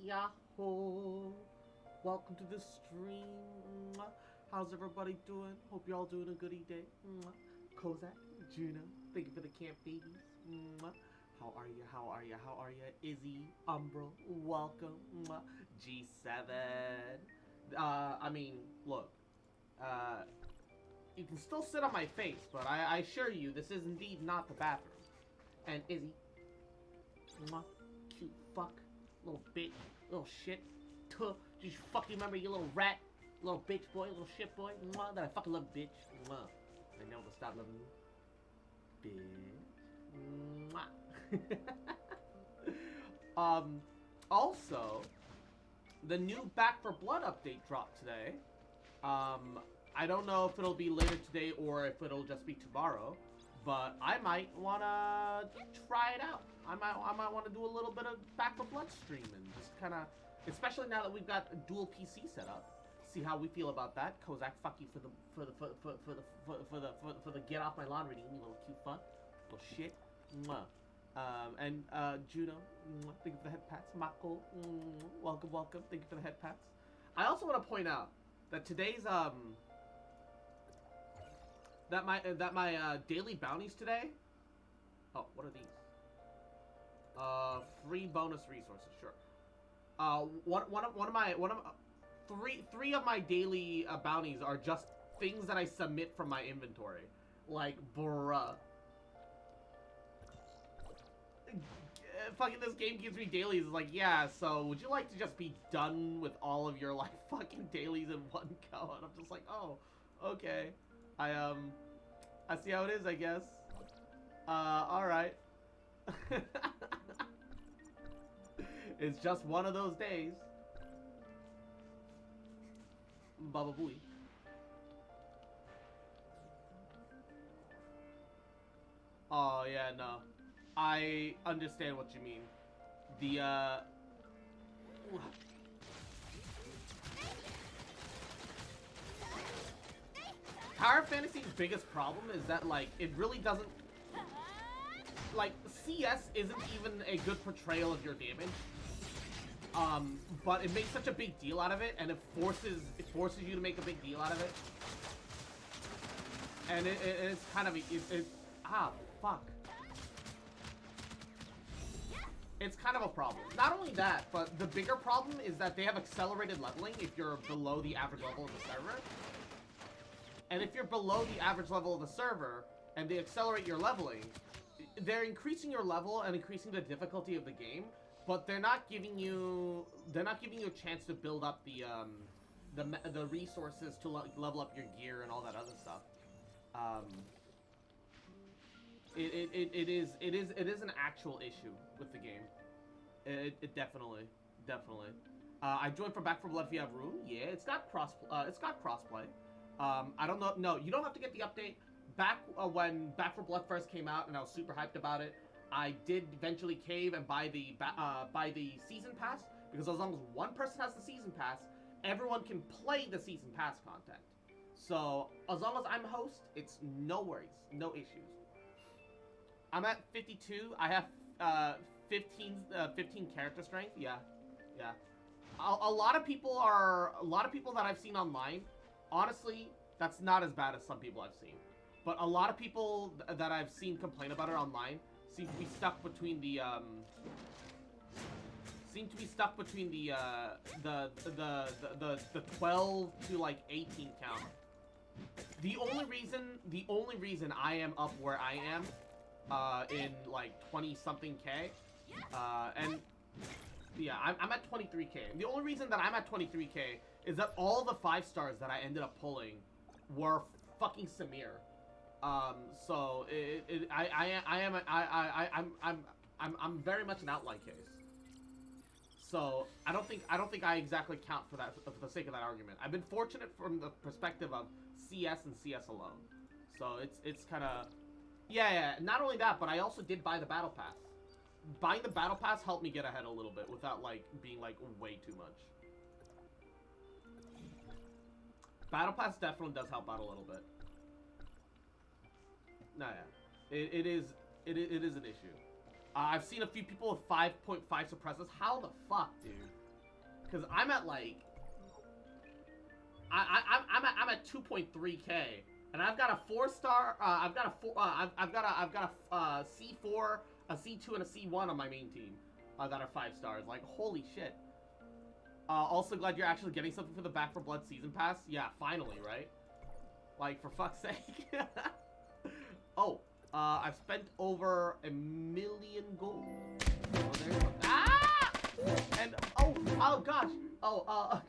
Yahoo! Welcome to the stream. Mwah. How's everybody doing? Hope you're all doing a goody day. Mwah. Kozak, Juno, thank you for the camp babies. Mwah. How are you? How are you? How are you? Izzy, Umbro, welcome. Mwah. G7. I mean, look. You can still sit on my face, but I assure you, this is indeed not the bathroom. And Izzy, mwah, cute fuck. Little bitch, little shit. Tuh. Just fucking remember you little rat, little bitch boy, little shit boy. Mwah, that I fucking love, bitch. Mwah. I never will stop loving you, bitch. Mwah. Also, the new Back for Blood update dropped today. I don't know if it'll be later today or if it'll just be tomorrow. But I might wanna try it out. I might want to do a little bit of Back for Blood streaming, just kind of, especially now that we've got a dual PC set up. See how we feel about that. Kozak, fuck you for the get off my lawn reading, you little cute fuck, little shit. Mwah. And Juno, thank you for the head pats. Mako, welcome, welcome. Thank you for the head pats. I also want to point out that today's that my daily bounties today. Oh, what are these? Free bonus resources, sure. Three of my daily bounties are just things that I submit from my inventory. Like, bruh. Fucking this game gives me dailies. It's like, yeah, so would you like to just be done with all of your, like, fucking dailies in one go? And I'm just like, oh, okay. I see how it is, I guess. Alright. It's just one of those days. Baba Booey. Oh, yeah, no. I understand what you mean. The, Power Fantasy's biggest problem is that, like, it really doesn't... Like, CS isn't even a good portrayal of your damage. But it makes such a big deal out of it, and it forces you to make a big deal out of it. And it's kind of... fuck. It's kind of a problem. Not only that, but the bigger problem is that they have accelerated leveling if you're below the average level of the server. And if you're below the average level of the server, and they accelerate your leveling, they're increasing your level and increasing the difficulty of the game, but they're not giving you a chance to build up the resources to level up your gear and all that other stuff. It is an actual issue with the game. It definitely. I joined for Back 4 Blood if you have room. Yeah, it's got crossplay. I don't know. No, you don't have to get the update. Back when Back 4 Blood first came out, and I was super hyped about it, I did eventually cave and buy the season pass, because as long as one person has the season pass, everyone can play the season pass content. So as long as I'm host, it's no worries, no issues. I'm at 52. I have 15 character strength. Yeah. A lot of people that I've seen online. Honestly, that's not as bad as some people I've seen. But a lot of people that I've seen complain about it online seem to be stuck between the 12 to like 18 count. The only reason I am up where I am, in like 20-something K, and yeah, I'm at 23K. The only reason that I'm at 23K is that all the 5 stars that I ended up pulling were fucking Samir. So I'm very much an outlier case. So I don't think I exactly count for that for the sake of that argument. I've been fortunate from the perspective of CS and CS alone. So it's kind of yeah. Not only that, but I also did buy the battle pass. Buying the battle pass helped me get ahead a little bit without like being like way too much. Battle pass definitely does help out a little bit. No, yeah, it is an issue. I've seen a few people with 5.5 suppressors. How the fuck, dude? Because I'm at like I'm at 2.3K, and I've got a 4-star. I've got a C4, a C2, and a C1 on my main team that are 5 stars. Like, holy shit. Also glad you're actually getting something for the Back 4 Blood season pass. Yeah, finally, right? Like, for fuck's sake. Oh, I've spent over 1 million gold. Oh, there's ah! And oh gosh. Oh,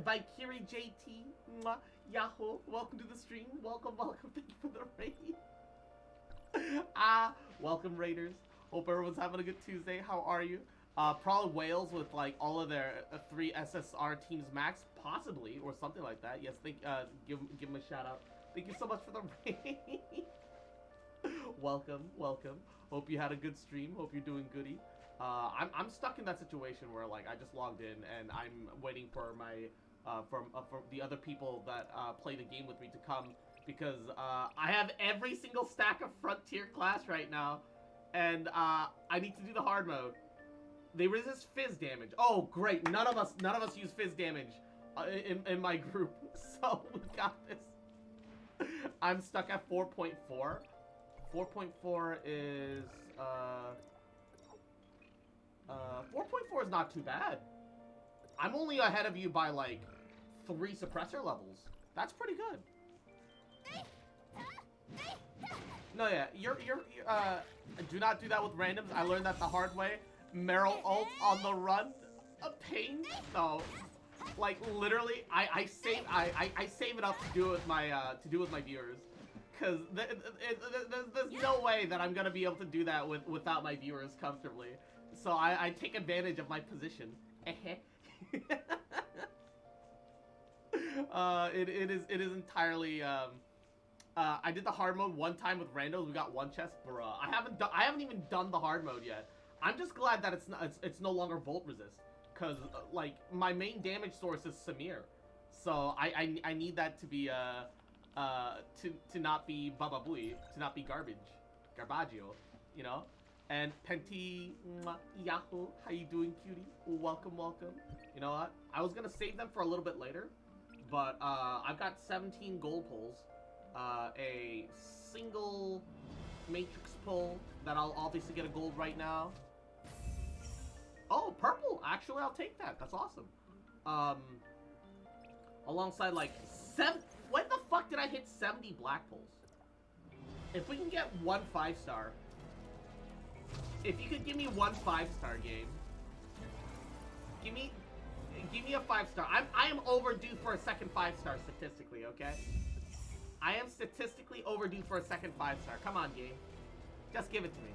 Valkyrie JT, Yahoo, welcome to the stream. Welcome. Thank you for the raid. Welcome Raiders. Hope everyone's having a good Tuesday. How are you? Probably Wales with like all of their 3 SSR teams max, possibly, or something like that. Yes, give them a shout out. Thank you so much for the raid. Welcome. Hope you had a good stream. Hope you're doing goody. I'm stuck in that situation where like I just logged in and I'm waiting for my for the other people that play the game with me to come, because I have every single stack of Frontier class right now, and I need to do the hard mode. They resist fizz damage. Oh great, none of us use fizz damage in my group, so we got this. I'm stuck at 4.4. 4.4 is 4.4 is not too bad. I'm only ahead of you by like 3 suppressor levels. That's pretty good. No, yeah, you're do not do that with randoms. I learned that the hard way. Meryl ult on the run, a pain. No, like literally, I save it up to do it with my viewers, because there's no way that I'm gonna be able to do that without my viewers comfortably. So I take advantage of my position. It is entirely I did the hard mode one time with randos. We got 1 chest, bruh. I haven't even done the hard mode yet. I'm just glad that it's no longer volt resist, because like my main damage source is Samir, so I need that to be to not be Baba Booey, to not be garbaggio, you know. And Penti, Yahoo, how you doing, cutie? Welcome. You know what? I was gonna save them for a little bit later, but I've got 17 gold pulls, a single matrix pull that I'll obviously get a gold right now. Oh, purple! Actually, I'll take that. That's awesome. Alongside like 7. When the fuck did I hit 70 black pulls? If we can get 1 5-star. If you could give me 1 5-star game, give me a 5-star. I am overdue for a second 5-star statistically. Okay, I am statistically overdue for a second 5-star. Come on, game, just give it to me.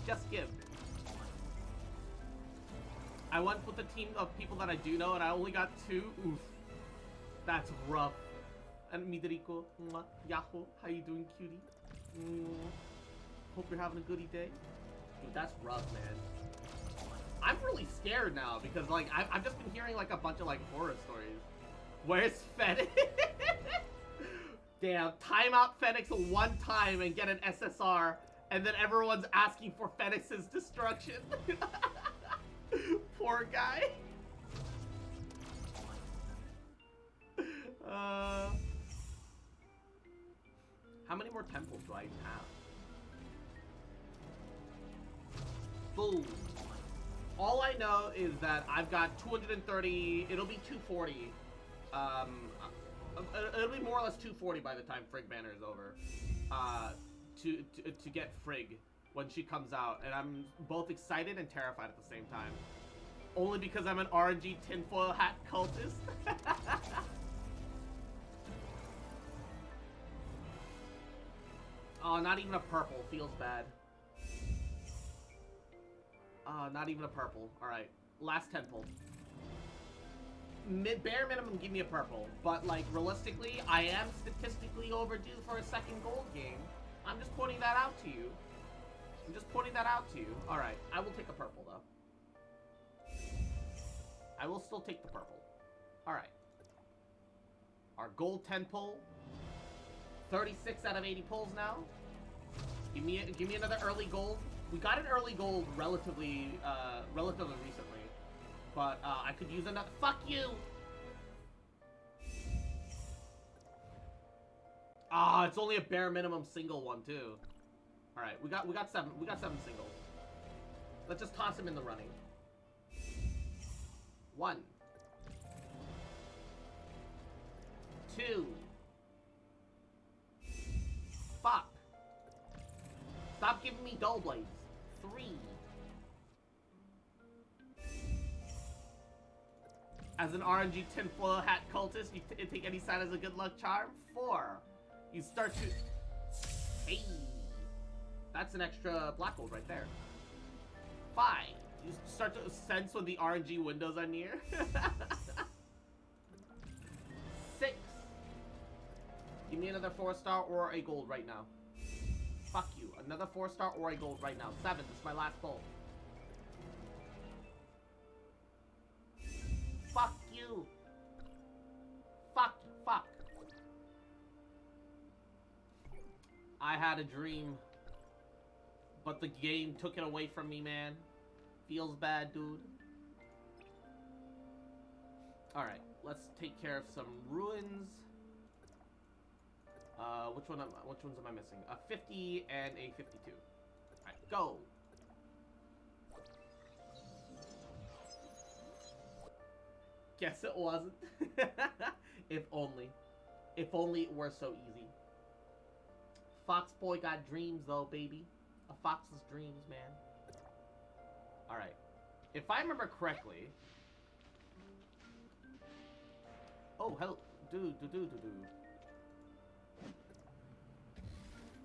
Just give. I went with a team of people that I do know, and I only got 2. Oof, that's rough. And Midoriko, Yahoo, how you doing, cutie? Hope you're having a goody day. Dude, that's rough, man. I'm really scared now because, like, I've just been hearing, like, a bunch of, like, horror stories. Where's Fenix? Damn, time out Fenix 1 time and get an SSR, and then everyone's asking for Fenix's destruction. Poor guy. How many more temples do I even have? Boom. All I know is that I've got 230. It'll be 240. It'll be more or less 240 by the time Frigg banner is over. To get Frigg when she comes out, and I'm both excited and terrified at the same time. Only because I'm an RNG tinfoil hat cultist. Oh, not even a purple. Feels bad. Not even a purple. Alright. Last 10 pull. Bare minimum, give me a purple. But, like, realistically, I am statistically overdue for a second gold game. I'm just pointing that out to you. I'm just pointing that out to you. Alright, I will take a purple, though. I will still take the purple. Alright. Our gold 10 pull. 36 out of 80 pulls now. Give me another early gold. We got an early gold relatively recently. But, I could use another— Fuck you! Ah, it's only a bare minimum single one, too. Alright, we got 7 singles. Let's just toss him in the running. 1. 2. Fuck. Stop giving me dull blades. 3. As an RNG tinfoil hat cultist, you take any sign as a good luck charm. 4. You start to... Hey! That's an extra black gold right there. 5. You start to sense when the RNG windows are near. 6. Give me another 4-star or a gold right now. Fuck you. Another 4-star or a gold right now. 7. This is my last pull. Fuck you. Fuck. I had a dream, but the game took it away from me, man. Feels bad, dude. Alright, let's take care of some ruins. Which ones am I missing? A 50 and a 52. Alright, go! Guess it wasn't. If only. If only it were so easy. Fox boy got dreams though, baby. A fox's dreams, man. Alright. If I remember correctly... Oh, hell. Do.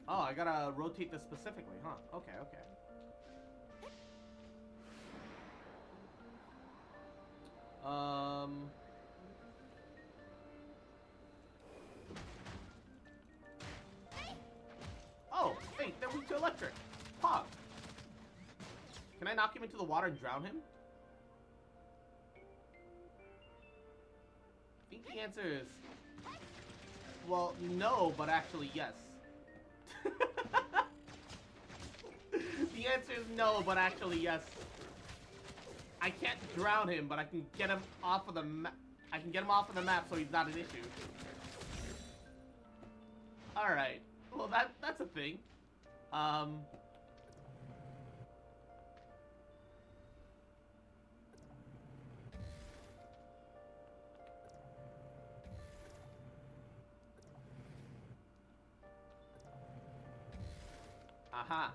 Oh, I gotta rotate this specifically, huh? Okay. Oh, hey, they're weak to electric. Pog. Can I knock him into the water and drown him? I think the answer is... Well, no, but actually yes. The answer is no, but actually yes. I can't drown him, but I can get him off of the map. I can get him off of the map so he's not an issue. Alright. Well, that's a thing. Aha.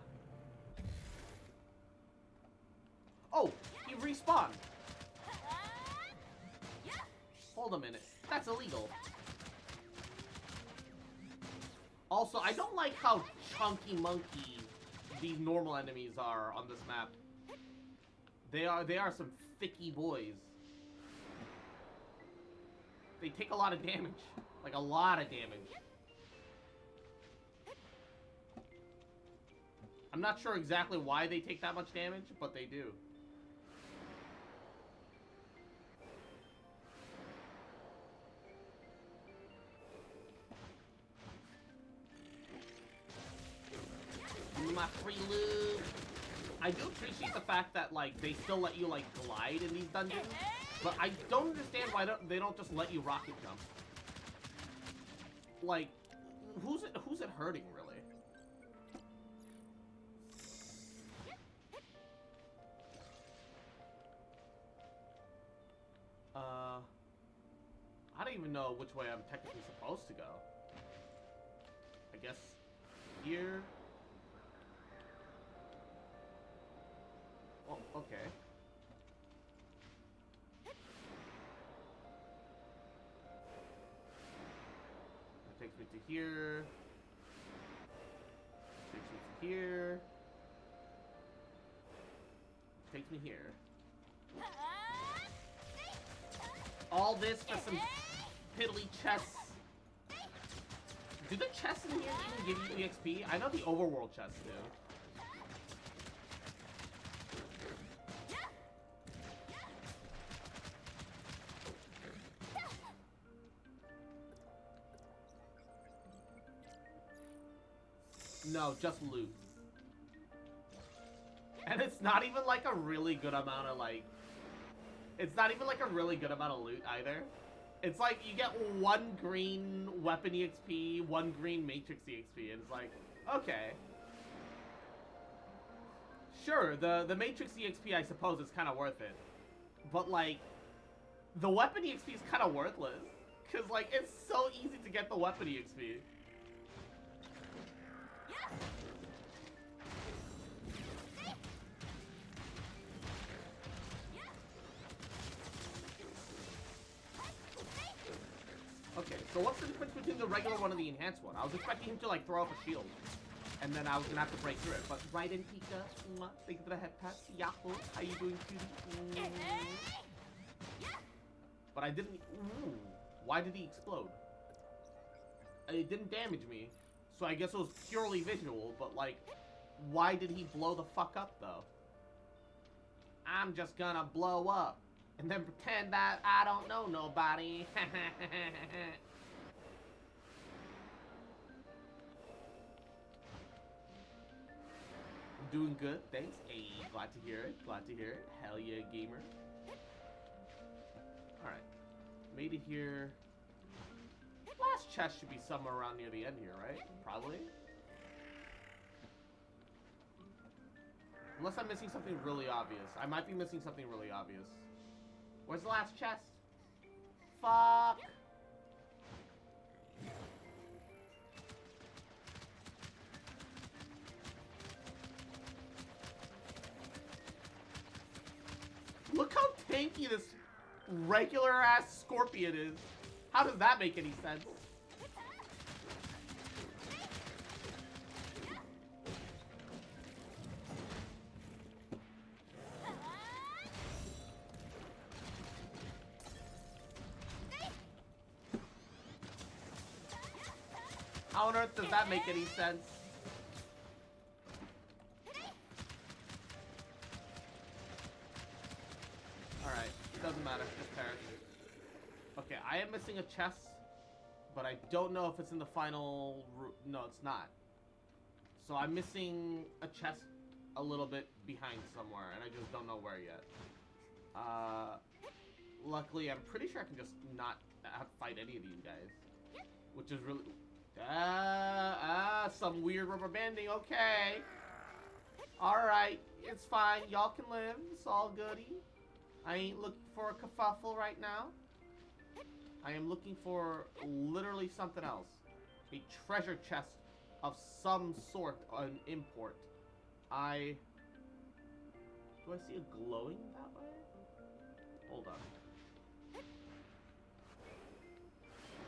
Oh, he respawned. Hold a minute. That's illegal. Also, I don't like how chunky monkey these normal enemies are on this map. They are some thicky boys. They take a lot of damage. Like a lot of damage. I'm not sure exactly why they take that much damage, but they do. My free loot. I do appreciate the fact that, like, they still let you, like, glide in these dungeons, but I don't understand why they don't just let you rocket jump. Like, who's it hurting, really? I don't even know which way I'm technically supposed to go. I guess here. Oh, okay. That takes me to here. Takes me to here. Takes me here. All this for some piddly chests. Do the chests in here even give you EXP? I know the overworld chests do. No, just loot. And it's not even like a really good amount of like... It's not even like a really good amount of loot either. It's like you get 1 green weapon EXP, 1 green matrix EXP, and it's like, okay. Sure, the matrix EXP I suppose is kind of worth it. But like, the weapon EXP is kind of worthless. Because like, it's so easy to get the weapon EXP. Okay, so what's the difference between the regular one and the enhanced one? I was expecting him to like throw up a shield. And then I was gonna have to break through it. But right in, Pika. Thank you for the head pat. Yahoo. How you doing, cutie? But I didn't... Ooh. Why did he explode? It didn't damage me. So I guess it was purely visual, but like... Why did he blow the fuck up, though? I'm just gonna blow up. And then pretend that I don't know nobody. Doing good, thanks. Hey, glad to hear it. Glad to hear it. Hell yeah, gamer. Alright. Made it here. Last chest should be somewhere around near the end here, right? Probably. Unless I'm missing something really obvious. I might be missing something really obvious. Where's the last chest? Fuck! Look how tanky this regular-ass scorpion is. How does that make any sense? How on earth does that make any sense? Alright, it doesn't matter, just perish. Okay, I am missing a chest, but I don't know if it's in the final route. No, it's not. So I'm missing a chest a little bit behind somewhere, and I just don't know where yet. Luckily, I'm pretty sure I can just not fight any of these guys, which is really... some weird rubber banding, okay. Alright, it's fine, y'all can live, it's all goody. I ain't looking for a kerfuffle right now. I am looking for literally something else. A treasure chest of some sort, an import. Do I see a glowing that way? Hold on.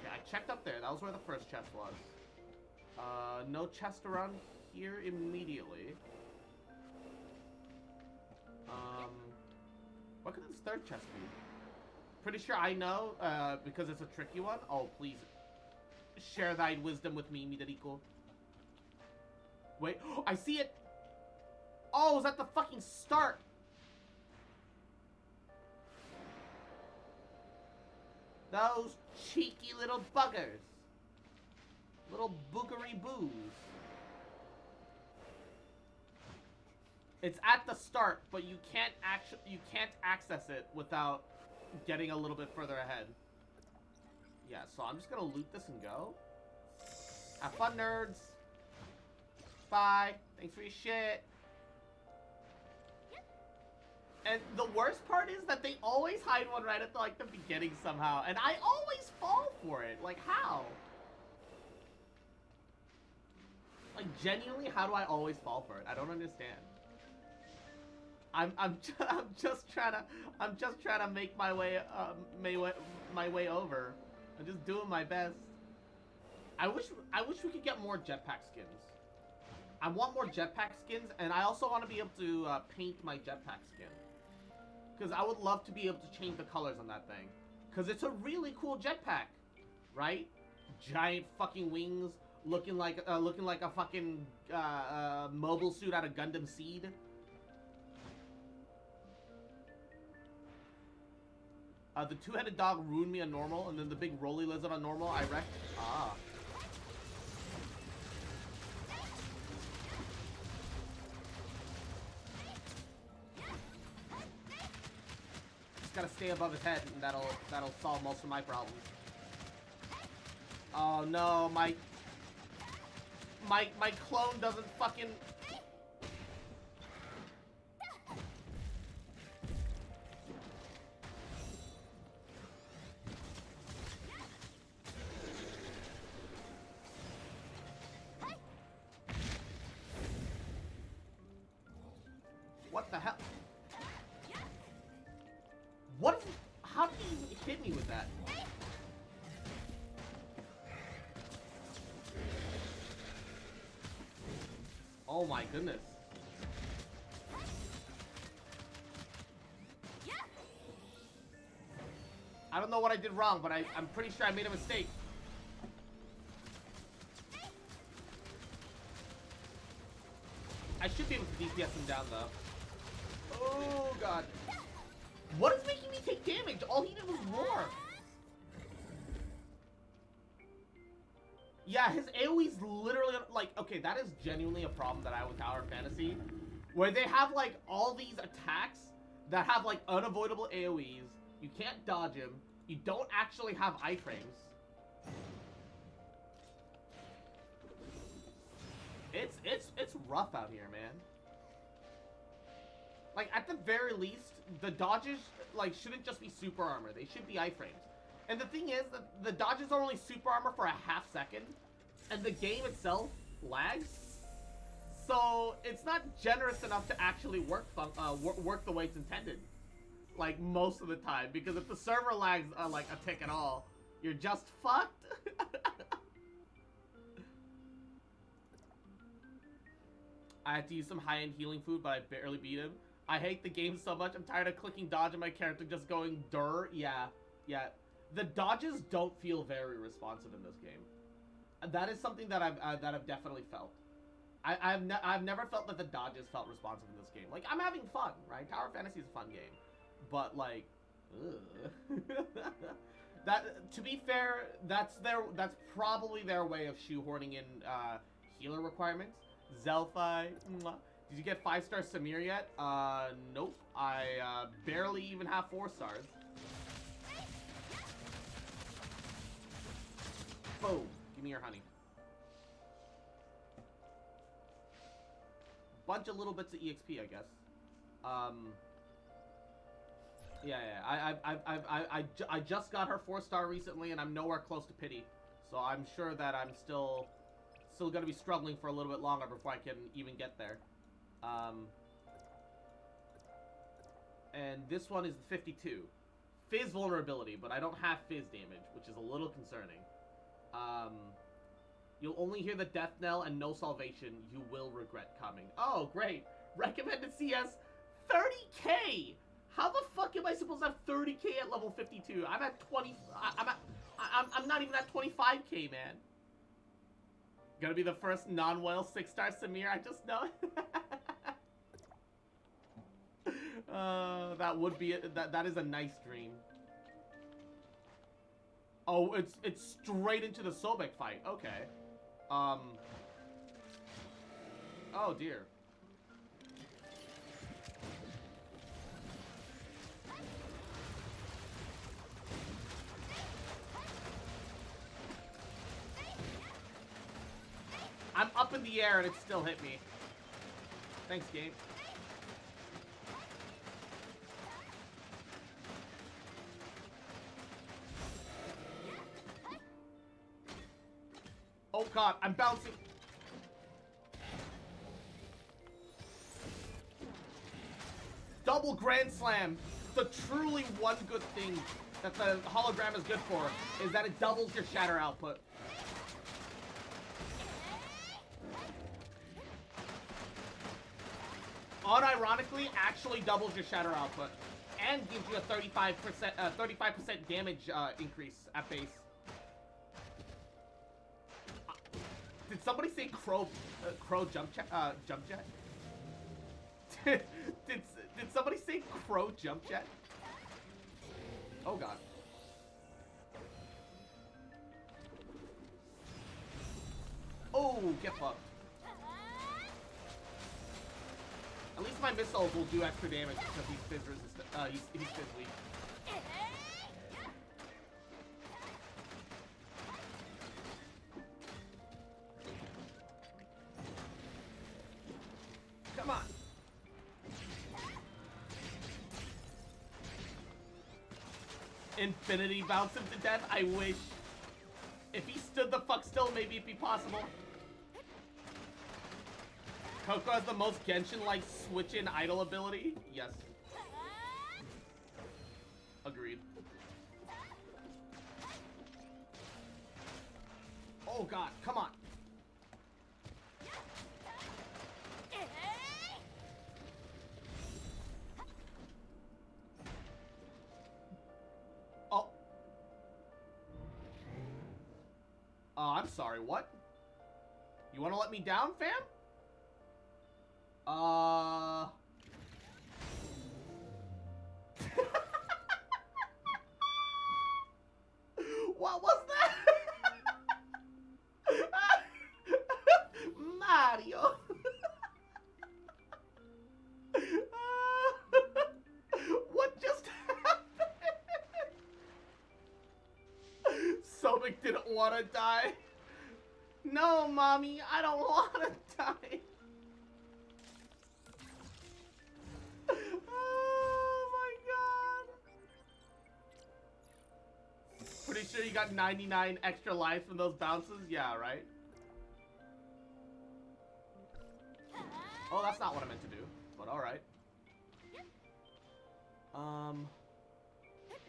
Yeah, I checked up there. That was where the first chest was. No chest around here immediately. What could this third chest be? Pretty sure I know, because it's a tricky one. Oh, please. Share thy wisdom with me, Midoriko. Wait, I see it! Oh, is that the fucking start? Those cheeky little buggers. Little boogery boos. It's at the start, but you can't access it without getting a little bit further ahead. Yeah, so I'm just gonna loot this and go. Have fun, nerds. Bye. Thanks for your shit. And the worst part is that they always hide one right at the, like, the beginning somehow. And I always fall for it. Like, how? Like, genuinely, how do I always fall for it? I don't understand. I'm just trying to make my way over. I'm just doing my best. I wish we could get more jetpack skins. I want more jetpack skins, and I also want to be able to paint my jetpack skin. Because I would love to be able to change the colors on that thing. Because it's a really cool jetpack, right? Giant fucking wings, looking like a fucking mobile suit out of Gundam Seed. The two-headed dog ruined me on normal, and then the big roly lizard on normal, I wrecked. Ah. Just gotta stay above his head, and that'll solve most of my problems. Oh no, my clone doesn't fucking. What the hell? What? How did he hit me with that? Oh my goodness. I don't know what I did wrong, but I'm pretty sure I made a mistake. I should be able to DPS him down, though. Oh, God. What is making me take damage? All he did was roar. Yeah, his AoE's literally, like, okay, that is genuinely a problem that I have with Tower Fantasy. Where they have, like, all these attacks that have, like, unavoidable AoEs. You can't dodge him. You don't actually have iframes. It's rough out here, man. Like, at the very least, the dodges, like, shouldn't just be super armor. They should be iframes. And the thing is that the dodges are only super armor for a half second, and the game itself lags. So it's not generous enough to actually work the way it's intended. Like, most of the time, because if the server lags like a tick at all, you're just fucked. I had to use some high-end healing food, but I barely beat him. I hate the game so much. I'm tired of clicking dodge and my character just going durr. Yeah. The dodges don't feel very responsive in this game. That is something that I've definitely felt. I've never felt that the dodges felt responsive in this game. Like, I'm having fun, right? Tower Fantasy is a fun game, but like, that, to be fair, that's probably their way of shoehorning in healer requirements. Zelfi, did you get 5-star Samir yet? Nope. I barely even have 4 stars. Boom. Give me your honey. Bunch of little bits of EXP, I guess. I just got her 4-star recently, and I'm nowhere close to pity. So I'm sure that I'm still gonna be struggling for a little bit longer before I can even get there. And this one is the 52. Fizz vulnerability, but I don't have Fizz damage, which is a little concerning. You'll only hear the death knell and no salvation. You will regret coming. Oh, great. Recommended CS 30k. How the fuck am I supposed to have 30k at level 52? I'm at 20. I'm not even at 25k, man. Gonna be the first non-whale 6-star Samir. I just know. That would be it. That is a nice dream. Oh, it's straight into the Sobek fight. Okay. Oh dear. I'm up in the air and it still hit me. Thanks, game. god, I'm bouncing. Double Grand Slam. The truly one good thing that the hologram is good for is that it doubles your shatter output. Unironically, actually doubles your shatter output and gives you a 35% damage increase at base. Did somebody say crow jump jet? did somebody say crow jump jet? Oh god. Oh, get fucked. At least my missiles will do extra damage because he's fizz resistant. He's fizz weak. Come on. Infinity bounce him to death? I wish. If he stood the fuck still, maybe it'd be possible. Coco has the most Genshin-like switch-in idle ability? Yes. Agreed. Oh god, come on. Oh. I'm sorry, what? You wanna let me down, fam? What was that? Mario. What just happened? Sobek didn't want to die. No, mommy, I don't want to die. Pretty sure you got 99 extra lives from those bounces? Yeah, right? Oh, that's not what I meant to do, but alright.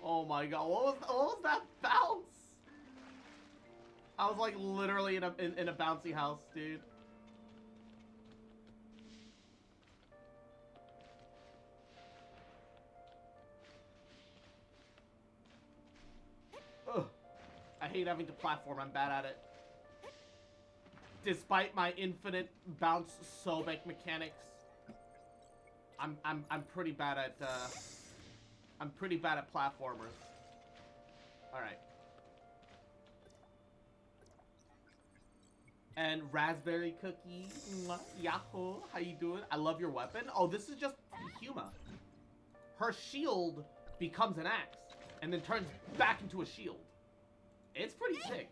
Oh my god, what was that bounce? I was like literally in a bouncy house, dude. Ugh. I hate having to platform. I'm bad at it. Despite my infinite bounce Sobek mechanics, I'm pretty bad at platformers. All right. And Raspberry Cookie, Yahoo, how you doing? I love your weapon. Oh, this is just Huma. Her shield becomes an axe and then turns back into a shield. It's pretty sick.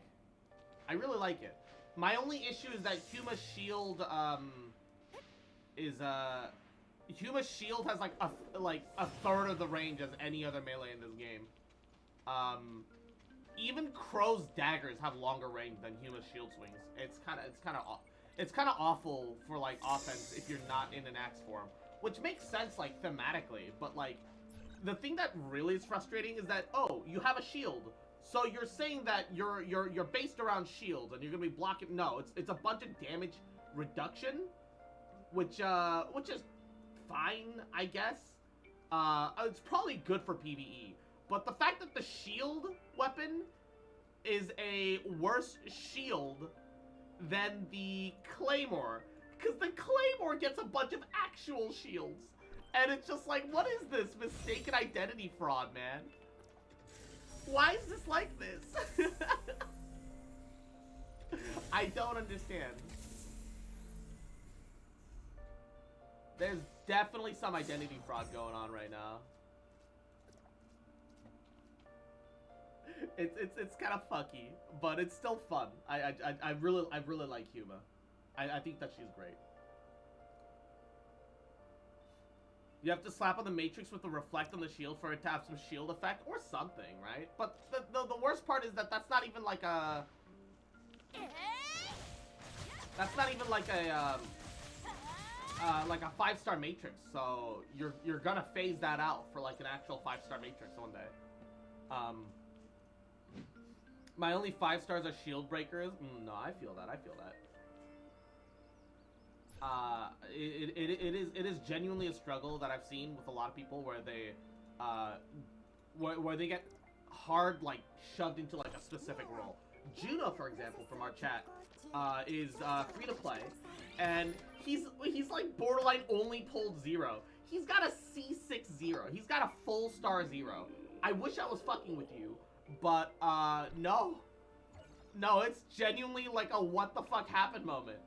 I really like it. My only issue is that Huma's shield Huma's shield has like a third of the range as any other melee in this game. Even Crow's daggers have longer range than Huma's shield swings. It's kind of awful for like offense if you're not in an axe form, which makes sense like thematically, but like the thing that really is frustrating is that, oh, you have a shield. So you're saying that you're based around shields and you're gonna be blocking. No, it's a bunch of damage reduction, which is fine, I guess. It's probably good for PvE, but the fact that the shield weapon is a worse shield than the claymore, because the claymore gets a bunch of actual shields, and it's just like, what is this mistaken identity fraud, man? Why is this like this? I don't understand. There's definitely some identity fraud going on right now. It's kind of fucky, but it's still fun. I really like Huma. I think that she's great. You have to slap on the matrix with the reflect on the shield for it to have some shield effect or something, right? But the worst part is that that's not even like a... That's not even like a 5-star matrix. So you're gonna phase that out for like an actual 5-star matrix one day. My only 5 stars are shield breakers. No, I feel that. I feel that. It is genuinely a struggle that I've seen with a lot of people where they where they get hard like shoved into like a specific role. Juno, for example, from our chat, is free to play, and he's like borderline only pulled 0. He's got a C6 0. He's got a full star 0. I wish I was fucking with you, but no, it's genuinely like a what the fuck happened moment.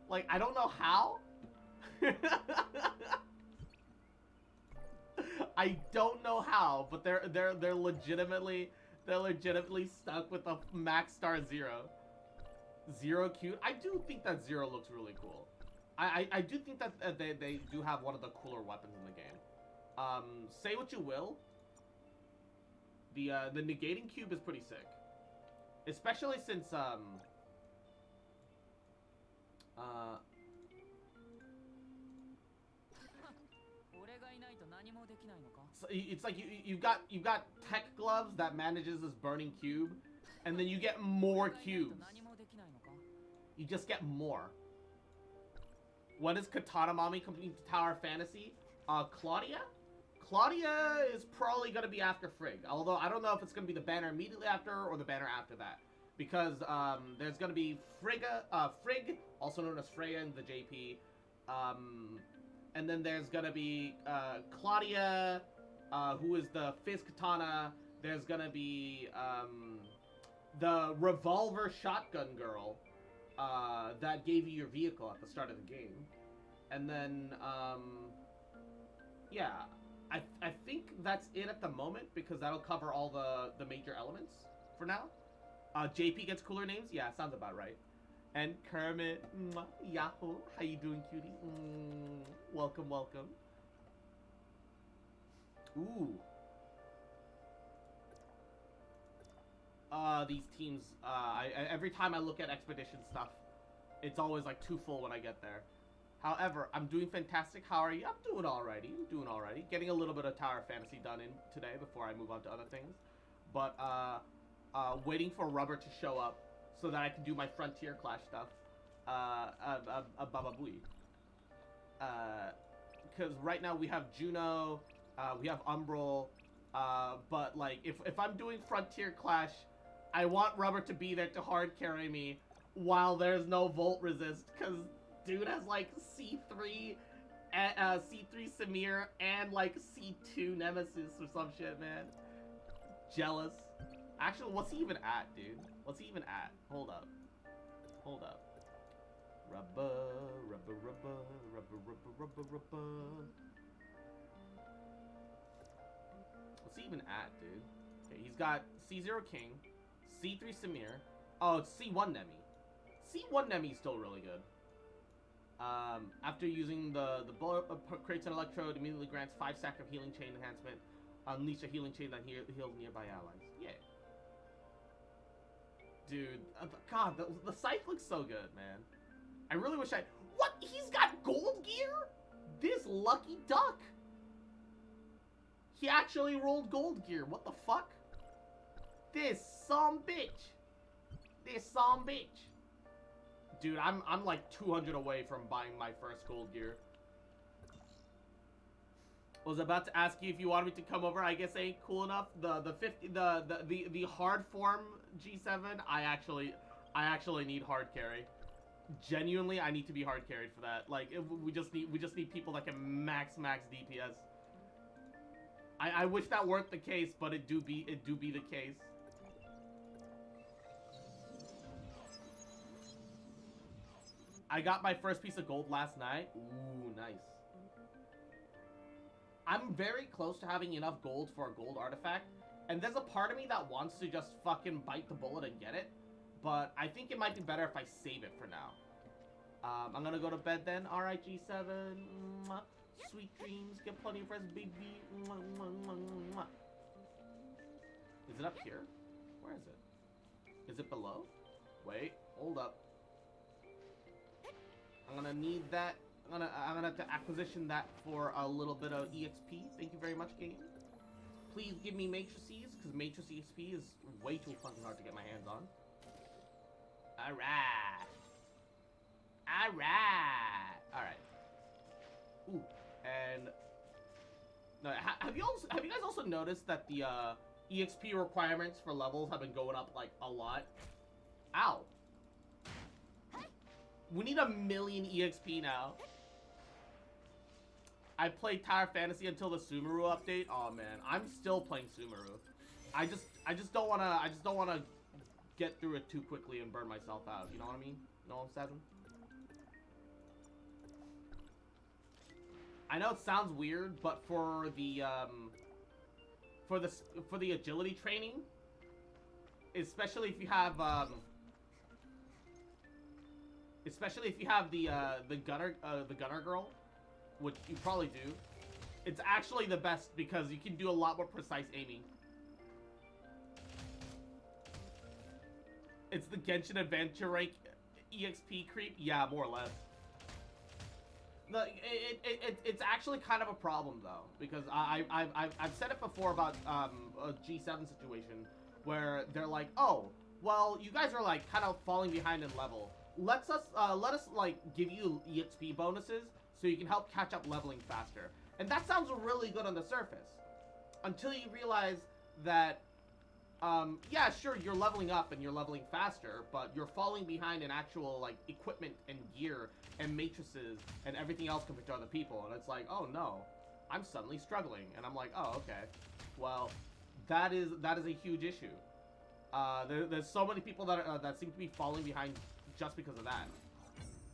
Like, I don't know how. I don't know how, but they're legitimately stuck with a max star 0. 0 cute. I do think that 0 looks really cool. I do think that they do have one of the cooler weapons in the game. Say what you will. The negating cube is pretty sick, especially since so it's like you've got tech gloves that manages this burning cube, and then you get more cubes. You just get more. When is Katana Mommy coming to Tower Fantasy? Claudia? Claudia is probably going to be after Frigg. Although, I don't know if it's going to be the banner immediately after or the banner after that. Because there's going to be Frigg, also known as Freya in the JP. And then there's going to be Claudia, who is the Fizz Katana. There's going to be the revolver shotgun girl that gave you your vehicle at the start of the game. And then, yeah, I think that's it at the moment, because that'll cover all the major elements for now. JP gets cooler names? Yeah, sounds about right. And Kermit, Yahoo, how you doing, cutie? Welcome, welcome. Ooh. These teams, every time I look at Expedition stuff, it's always like too full when I get there. However, I'm doing fantastic. How are you? I'm doing alrighty. Getting a little bit of Tower Fantasy done in today before I move on to other things. But, waiting for Rubber to show up so that I can do my Frontier Clash stuff. Bababooey. Because right now we have Juno, we have Umbral, but like, if I'm doing Frontier Clash, I want Rubber to be there to hard carry me while there's no Volt Resist, because dude has like C3 Samir and like C2 Nemesis or some shit, man. Jealous. Actually, what's he even at, dude? What's he even at? Hold up. Rubber. What's he even at, dude? Okay, he's got C0 King, C3 Samir. Oh, it's C1 Nemi. C1 Nemi is still really good. After using the bullet creates an electrode, immediately grants 5 stack of healing chain enhancement. Unleash a healing chain that heals nearby allies. Yeah. Dude, God, the scythe looks so good, man. I really wish I... What? He's got gold gear? This lucky duck. He actually rolled gold gear. What the fuck? This some bitch. Dude, I'm like 200 away from buying my first gold gear. Was about to ask you if you wanted me to come over. I guess ain't cool enough. The hard form G7. I actually need hard carry. Genuinely, I need to be hard carried for that. Like, we just need people that can max DPS. I wish that weren't the case, but it do be the case. I got my first piece of gold last night. Ooh, nice. I'm very close to having enough gold for a gold artifact, and there's a part of me that wants to just fucking bite the bullet and get it, but I think it might be better if I save it for now. I'm gonna go to bed then. Alright, G7. Mwah. Sweet dreams. Get plenty of rest, baby. Mwah, mwah, mwah, mwah. Is it up here? Where is it? Is it below? Wait, hold up. I'm gonna need that. I'm gonna have to acquisition that for a little bit of EXP. Thank you very much, game. Please give me matrices, because matrix EXP is way too fucking hard to get my hands on. Alright. Alright. Alright. Ooh. And no, have you guys also noticed that the EXP requirements for levels have been going up like a lot? Ow. We need 1,000,000 EXP now. I played Tower Fantasy until the Sumeru update. Oh man, I'm still playing Sumeru. I just don't wanna get through it too quickly and burn myself out. You know what I mean? You know what I'm saying? I know it sounds weird, but for the agility training, especially if you have the gunner girl, which you probably do, it's actually the best because you can do a lot more precise aiming. It's the Genshin Adventure rank EXP creep, yeah, more or less. It's actually kind of a problem though, because I've said it before about a G7 situation where they're like, oh, well, you guys are like kind of falling behind in level. Let us like give you EXP bonuses so you can help catch up leveling faster. And that sounds really good on the surface, until you realize that yeah, sure, you're leveling up and you're leveling faster, but you're falling behind in actual like equipment and gear and matrices and everything else compared to other people. And it's like, oh no, I'm suddenly struggling. And I'm like, oh, okay. Well, that is a huge issue. There's so many people that seem to be falling behind just because of that.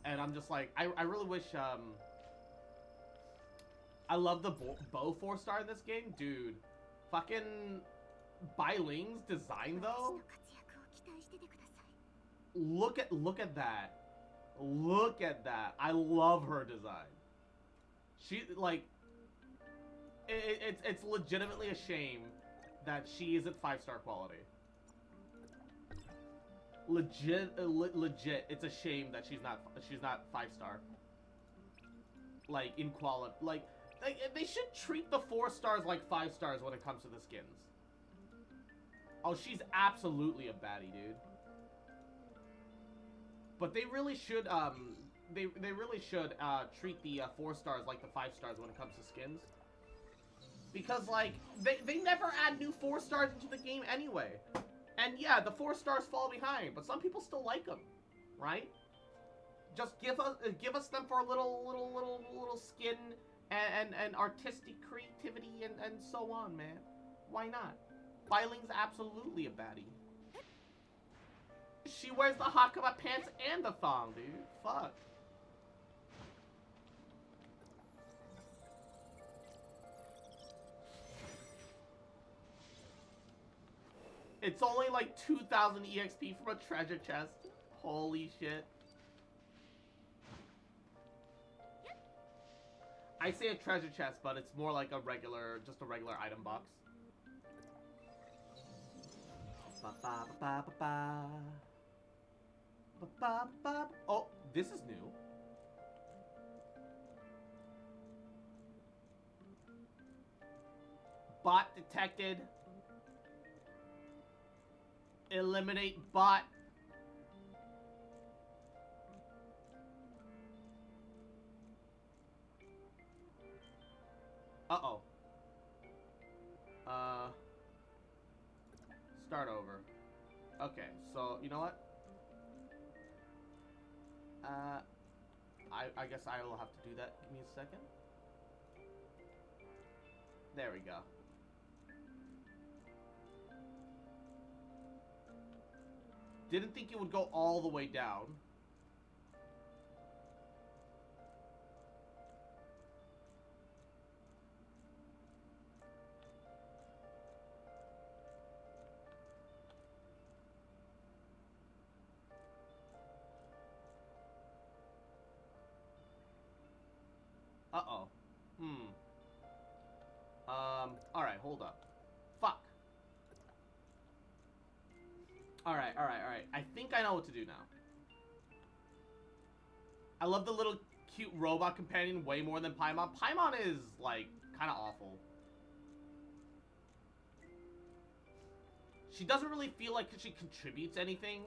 And I'm just like, I really wish, I love the bow 4-star in this game. Dude, fucking Bai Ling's design though. Look at that. Look at that. I love her design. She like it's legitimately a shame that she isn't 5-star quality. Legit, it's a shame that she's not 5-star. Like in quality, like they should treat the 4 stars like 5 stars when it comes to the skins. Oh, she's absolutely a baddie, dude. But they really should they really should treat the 4 stars like the 5 stars when it comes to skins. Because like they never add new 4 stars into the game anyway. And yeah, the 4 stars fall behind, but some people still like them, right? Just give us them for a little skin and artistic creativity and so on, man. Why not? Bai Ling's absolutely a baddie. She wears the Hakama pants and the thong, dude. Fuck. It's only like 2,000 EXP from a treasure chest. Holy shit. I say a treasure chest, but it's more like just a regular item box. Oh, this is new. Bot detected. Eliminate bot. Uh-oh. Start over. Okay, so, you know what? I guess I will have to do that. Give me a second. There we go. Didn't think it would go all the way down. Uh-oh. Alright, hold up. Fuck. Alright. I think I know what to do now. I love the little cute robot companion way more than Paimon. Paimon is, like, kind of awful. She doesn't really feel like she contributes anything,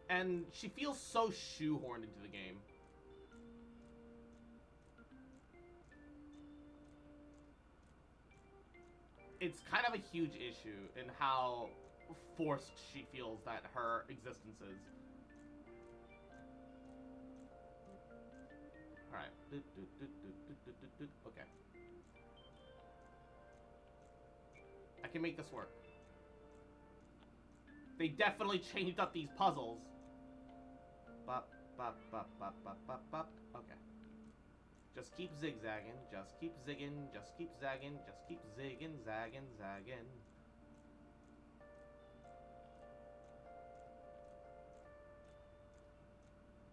and she feels so shoehorned into the game. It's kind of a huge issue in how forced she feels that her existence is. Alright. Okay. I can make this work. They definitely changed up these puzzles. Bop, bop, bop, bop, bop, bop, bop. Okay. Just keep zigzagging, just keep zigging, just keep zagging, just keep zigging, zagging, zagging.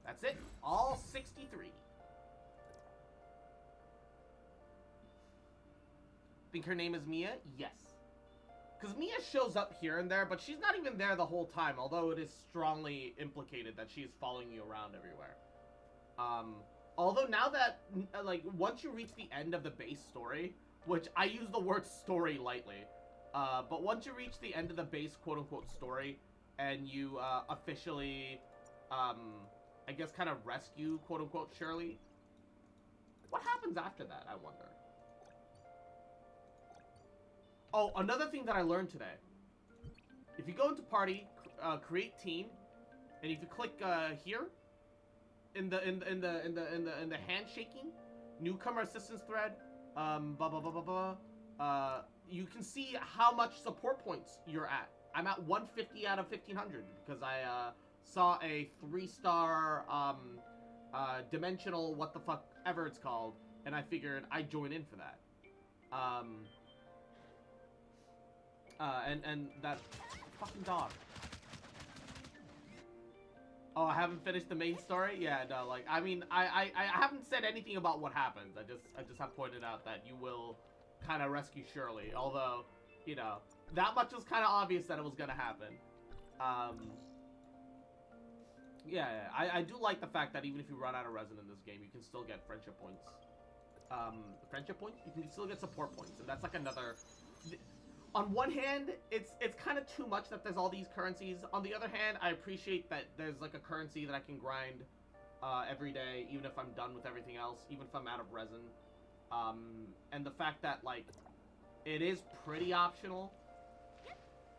That's it. All 63. Think her name is Mia? Yes. Because Mia shows up here and there, but she's not even there the whole time, although it is strongly implicated that she is following you around everywhere. Although now that, like, once you reach the end of the base story, which I use the word story lightly, but once you reach the end of the base quote-unquote story, and you, officially, I guess kind of rescue quote-unquote Shirley, what happens after that, I wonder? Oh, another thing that I learned today. If you go into party, create team, and if you click here in the handshaking, newcomer assistance thread, blah blah blah blah blah, you can see how much support points you're at. I'm at 150 out of 1500 because I saw a 3-star dimensional what the fuck ever it's called, and I figured I'd join in for that. And that fucking dog. Oh, I haven't finished the main story? Yeah, no, like, I mean, I haven't said anything about what happens. I just have pointed out that you will kind of rescue Shirley. Although, you know, that much was kind of obvious that it was gonna happen. Yeah, I do like the fact that even if you run out of resin in this game, you can still get friendship points. Friendship points? You can still get support points, and that's like another... On one hand, it's kind of too much that there's all these currencies. On the other hand, I appreciate that there's like a currency that I can grind every day, even if I'm done with everything else, even if I'm out of resin. And the fact that, like, it is pretty optional.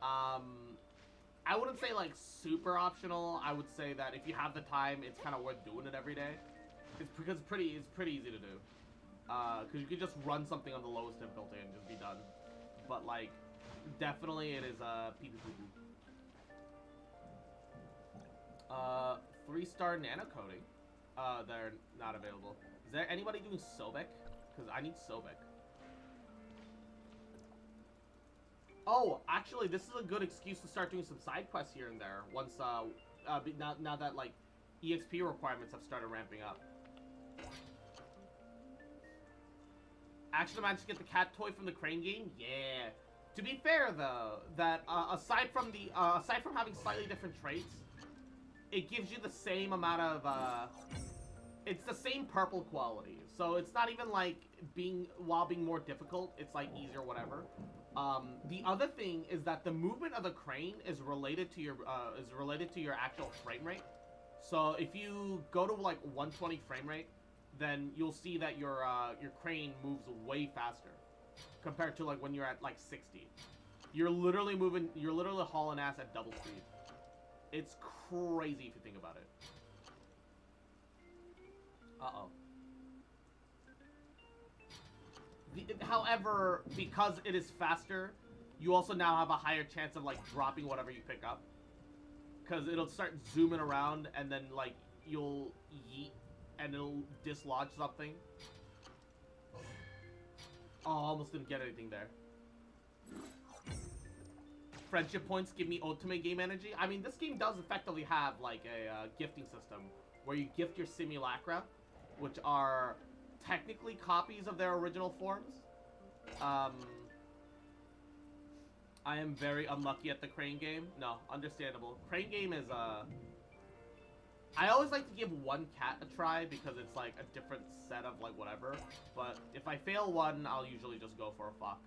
I wouldn't say, like, super optional. I would say that if you have the time, it's kind of worth doing it every day. It's because it's pretty easy to do. Because you can just run something on the lowest difficulty and just be done. But, like, definitely it is pee-pee-poo-poo. 3-star nano coating. They're not available. Is there anybody doing Sobek? Because I need Sobek. Oh, actually, this is a good excuse to start doing some side quests here and there. Once, now that, like, EXP requirements have started ramping up. Actually managed to get the cat toy from the crane game? Yeah. To be fair, though, that aside from having slightly different traits, it gives you the same amount of it's the same purple quality. So it's not even like while being more difficult, it's like easier, whatever. The other thing is that the movement of the crane is related to your actual frame rate. So if you go to like 120 frame rate, then you'll see that your crane moves way faster compared to like when you're at like 60. You're literally hauling ass at double speed. It's crazy if you think about it. However, because it is faster, you also now have a higher chance of like dropping whatever you pick up. Because it'll start zooming around and then like you'll yeet and it'll dislodge something. Oh, almost didn't get anything there. Friendship points give me ultimate game energy. I mean, this game does effectively have like a gifting system where you gift your simulacra, which are technically copies of their original forms. I am very unlucky at the crane game. No, understandable. Crane game is I always like to give one cat a try because it's like a different set of like whatever. But if I fail one, I'll usually just go for a fox.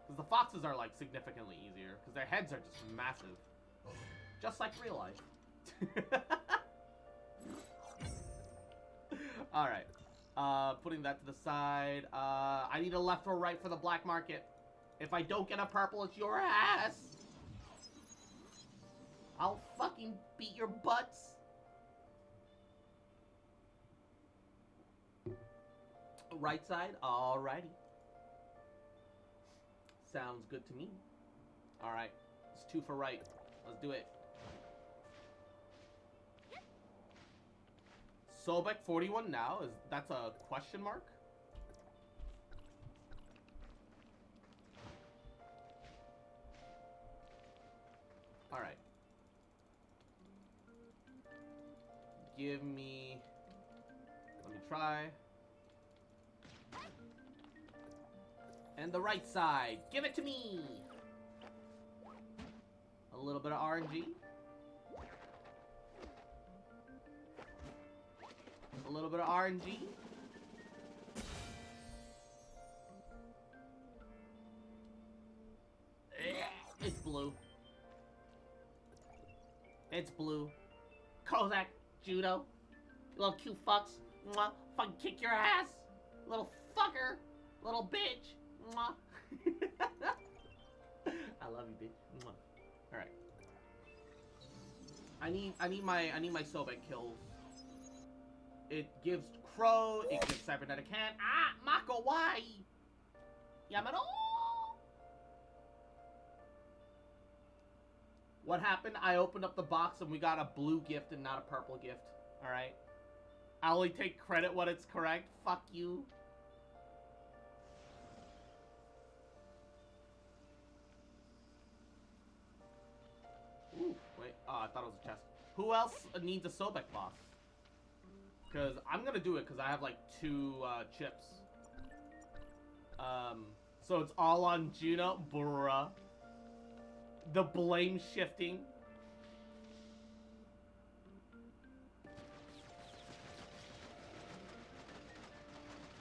Because the foxes are like significantly easier because their heads are just massive. Just like real life. Alright. Putting that to the side. I need a left or right for the black market. If I don't get a purple, it's your ass. I'll fucking beat your butts. Right side? Alrighty. Sounds good to me. Alright. It's 2 for right. Let's do it. Sobek 41 now? That's a question mark? Alright. Give me... Let me try. And the right side. Give it to me! A little bit of RNG. A little bit of RNG. It's blue. It's blue. Kozak, Judo. You little cute fucks. Mwah. Fucking kick your ass. Little fucker. Little bitch. Mwah. I love you, bitch. Mwah. Alright. I need my Sobek kills. It gives Crow, it gives Cybernetic Hand. Ah, Mako, why? Yamano! What happened? I opened up the box and we got a blue gift and not a purple gift. Alright? I only take credit when it's correct. Fuck you. Ooh, wait. Oh, I thought it was a chest. Who else needs a Sobek boss? Because I'm going to do it because I have like 2 chips. So it's all on Juno. Bruh. The blame shifting.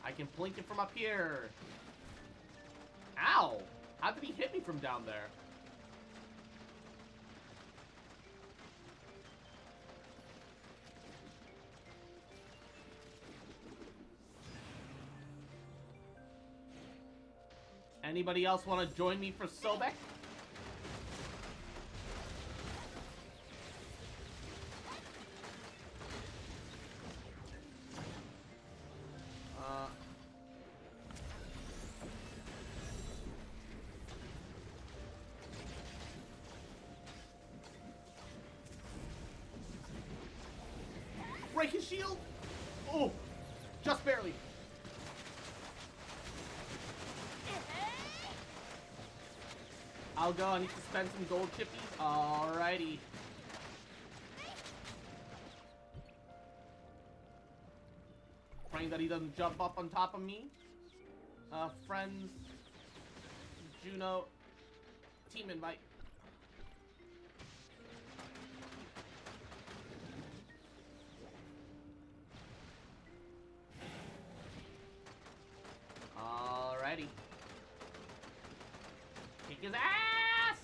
I can blink it from up here. Ow! How did he hit me from down there? Anybody else want to join me for Sobek? Break his shield! Oh! Just barely. I'll go. I need to spend some gold chippies. Alrighty. Praying that he doesn't jump up on top of me. Friends. Juno. Team invite. Alrighty. Kick his ass!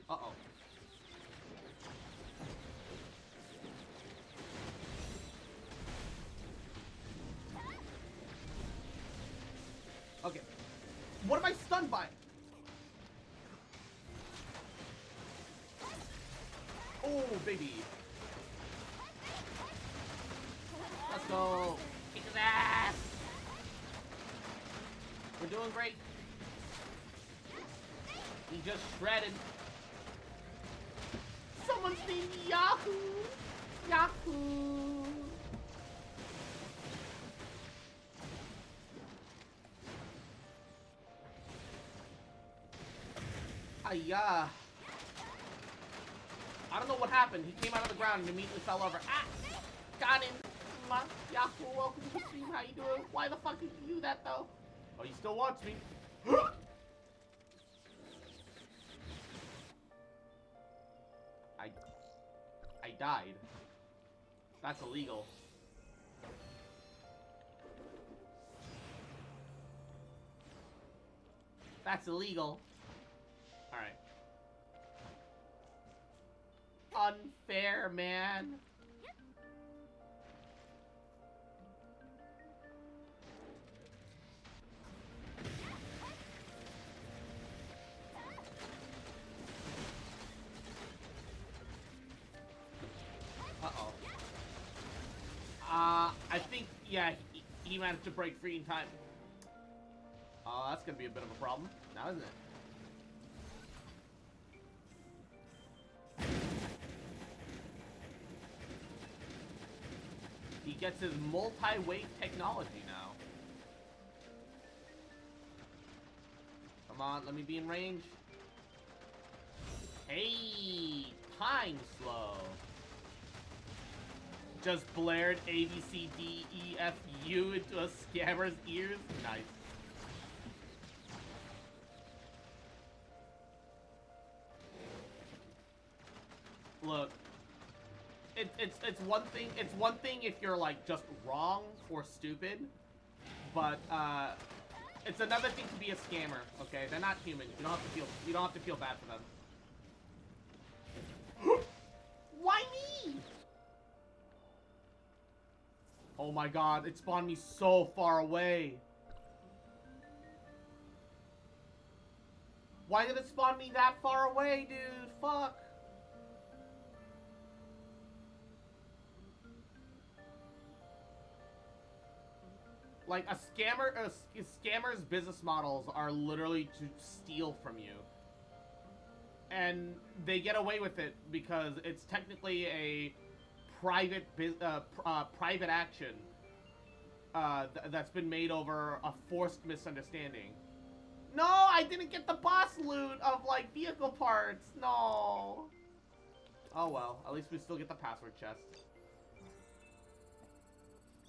Uh-oh. Okay. What am I stunned by? Oh, baby. Let's go. Kick his ass. We're doing great. He just shredded. Someone's named Yahoo. Yahoo. Hiya. I don't know what happened. He came out of the ground and immediately fell over. Ah! Got him. Yahoo, welcome to the stream. How you doing? Why the fuck did you do that, though? Oh, he still wants me. he died. That's illegal. That's illegal. Alright. Unfair, man. Uh-oh. I think, yeah, he managed to break free in time. Oh, that's gonna be a bit of a problem now, isn't it? He gets his multi-wave technology now. Come on, let me be in range. Hey, time slow. Just blared A, B, C, D, E, F, U into a scammer's ears. Nice. Look, it's one thing. It's one thing if you're like just wrong or stupid, but it's another thing to be a scammer. Okay, they're not human. You don't have to feel. You don't have to feel bad for them. Why me? Oh my god! It spawned me so far away. Why did it spawn me that far away, dude? Fuck. Like, a scammer's business models are literally to steal from you. And they get away with it because it's technically a private action that's been made over a forced misunderstanding. No, I didn't get the boss loot of, like, vehicle parts. No. Oh, well. At least we still get the password chest.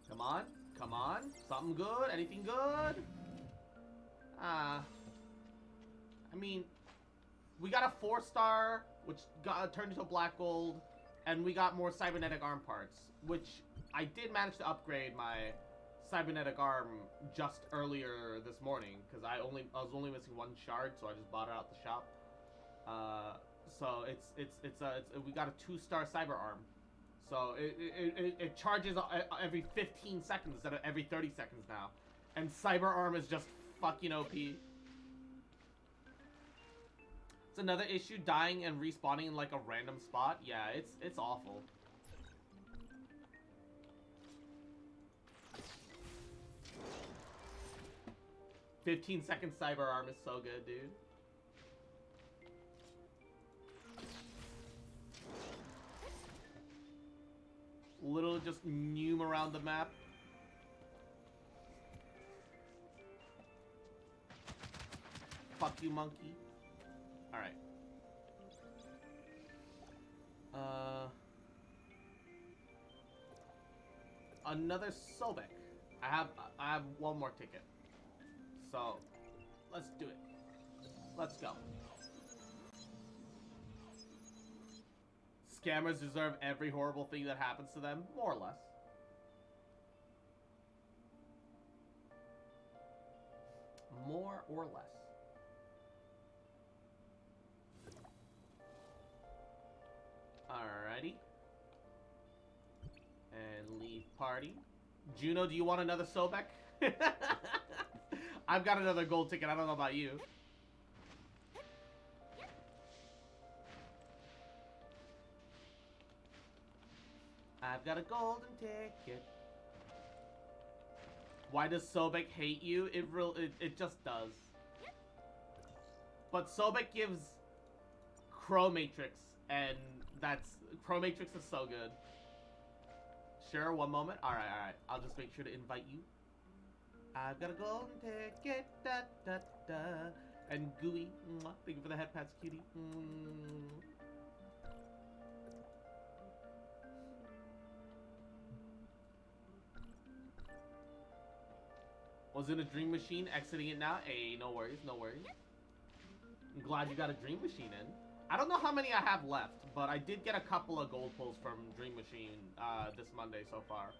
Come on. Come on. Something good? Anything good? I mean, we got a 4-star, which got turned into black gold, and we got more cybernetic arm parts, which I did manage to upgrade my cybernetic arm just earlier this morning, because I was only missing 1 shard, so I just bought it out the shop. So we got a 2-star cyber arm. So it charges every 15 seconds instead of every 30 seconds now. And cyber arm is just fucking OP. It's another issue, dying and respawning in like a random spot. Yeah, it's awful. "15-second cyber arm" is so good, dude. Literally just noom around the map. Fuck you, monkey. Alright. Another Sobek. I have 1 more ticket. So, let's do it. Let's go. Scammers deserve every horrible thing that happens to them, more or less. More or less. Alrighty. And leave party. Juno, do you want another Sobek? I've got another gold ticket, I don't know about you. I've got a golden ticket. Why does Sobek hate you? It just does. But Sobek gives Crow Matrix, and Crow Matrix is so good. Sure, 1 moment. Alright. I'll just make sure to invite you. I've got a golden ticket, da da da. And Gooey, mwah, thank you for the head pats, cutie. Was in a dream machine, exiting it now. Hey, no worries, no worries. I'm glad you got a dream machine in. I don't know how many I have left, but I did get a couple of gold pulls from Dream Machine this Monday so far.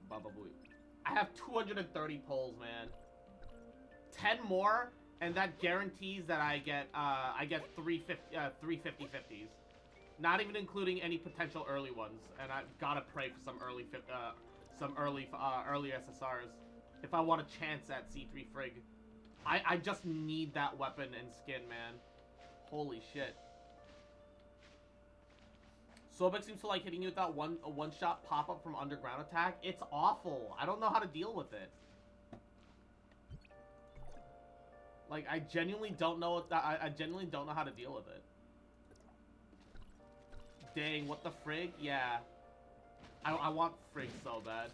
Baba Booey. I have 230 pulls, man. 10 more, and that guarantees that I get 350-50s. Not even including any potential early ones, and I've gotta pray for some early SSRs if I want a chance at C3 Frigg. I just need that weapon and skin, man. Holy shit. Sobek seems to like hitting you with that one-shot pop-up from underground attack. It's awful. I don't know how to deal with it. Like, I genuinely don't know what that. I genuinely don't know how to deal with it. Dang, what the frig? Yeah. I want Frigg so bad.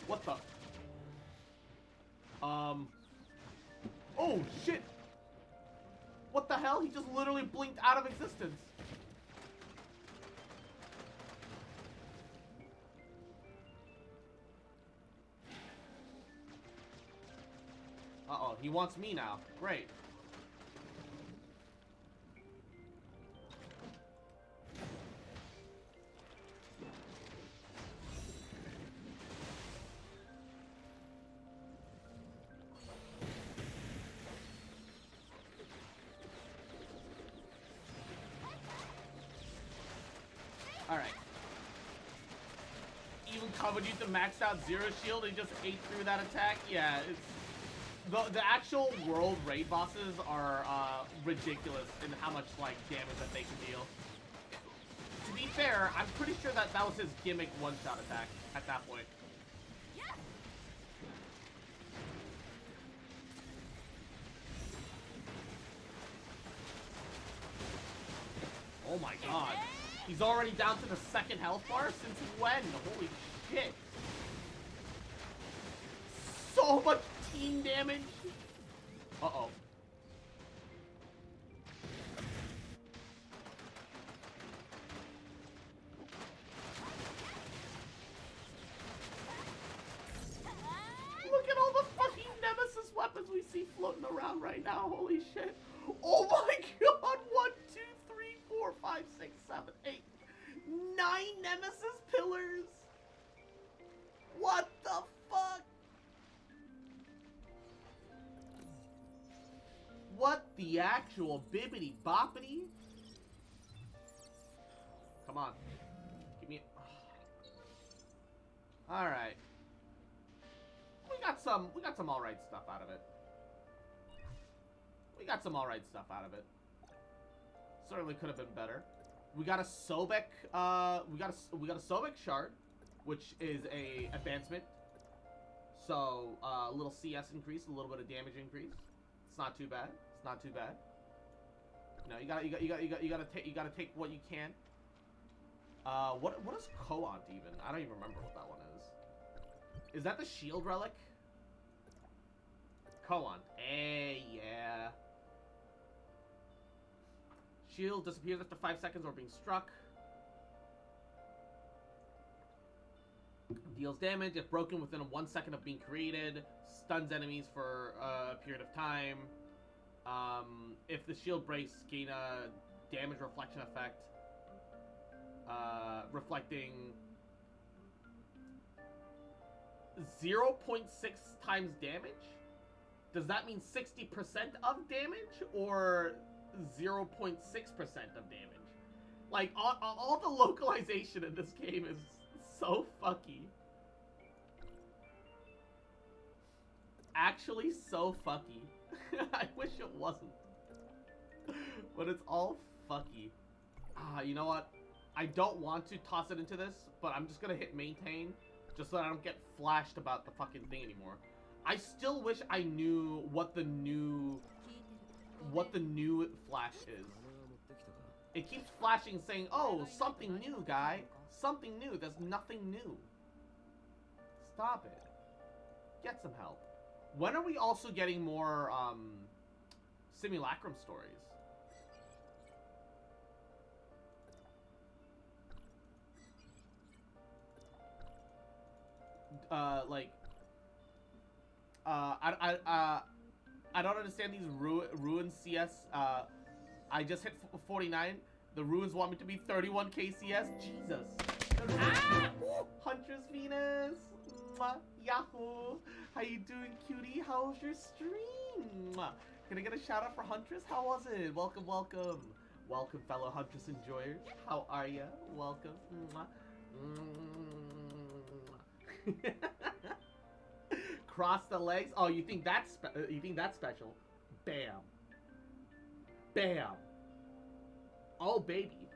What the? Oh, shit! What the hell? He just literally blinked out of existence. Uh-oh, he wants me now. Great. Alright. Even covered you to maxed out zero shield and just ate through that attack? Yeah, it's... The actual world raid bosses are ridiculous in how much, like, damage that they can deal. To be fair, I'm pretty sure that was his gimmick one-shot attack at that point. Oh my god. He's already down to the second health bar? Since when? Holy shit. So much team damage. Uh-oh. Look at all the fucking Nemesis weapons we see floating around right now. Holy shit. Oh my god. 1, 2, 3, 4, 5, 6, 7, 8, 9 Nemesis pillars. What the fuck? What the actual bibbity boppity? Come on. Give me... Alright. We got some alright stuff out of it. We got some alright stuff out of it. Certainly could have been better. We got a Sobek, we got a Sobek shard, which is a advancement. So, a little CS increase, a little bit of damage increase. It's not too bad. It's not too bad. You know, you gotta take what you can. What is Koant even? I don't even remember what that one is. Is that the shield relic? Koant. Yeah. Shield disappears after 5 seconds or being struck. Deals damage if broken within 1 second of being created. Stuns enemies for a period of time. If the shield breaks, gain a damage reflection effect. Reflecting 0.6 times damage? Does that mean 60% of damage or 0.6% of damage? Like, all the localization in this game is so fucky. Actually, so fucky. I wish it wasn't. But it's all fucky. You know what? I don't want to toss it into this, but I'm just gonna hit maintain just so that I don't get flashed about the fucking thing anymore. I still wish I knew what the new flash is. It keeps flashing saying, oh, something new, guy. Something new. There's nothing new. Stop it. Get some help. When are we also getting more simulacrum stories? Like, I don't understand these ruin CS. I just hit 49. The ruins want me to be 31k CS. Jesus. Ah! Huntress Venus. Mwah. Yahoo. How you doing, cutie? How was your stream? Mwah. Can I get a shout out for Huntress? How was it? Welcome, welcome. Welcome, fellow Huntress enjoyers. How are ya? Welcome. Mwah. Mwah. Cross the legs. Oh, you think that's special? Bam. Bam. Oh, baby.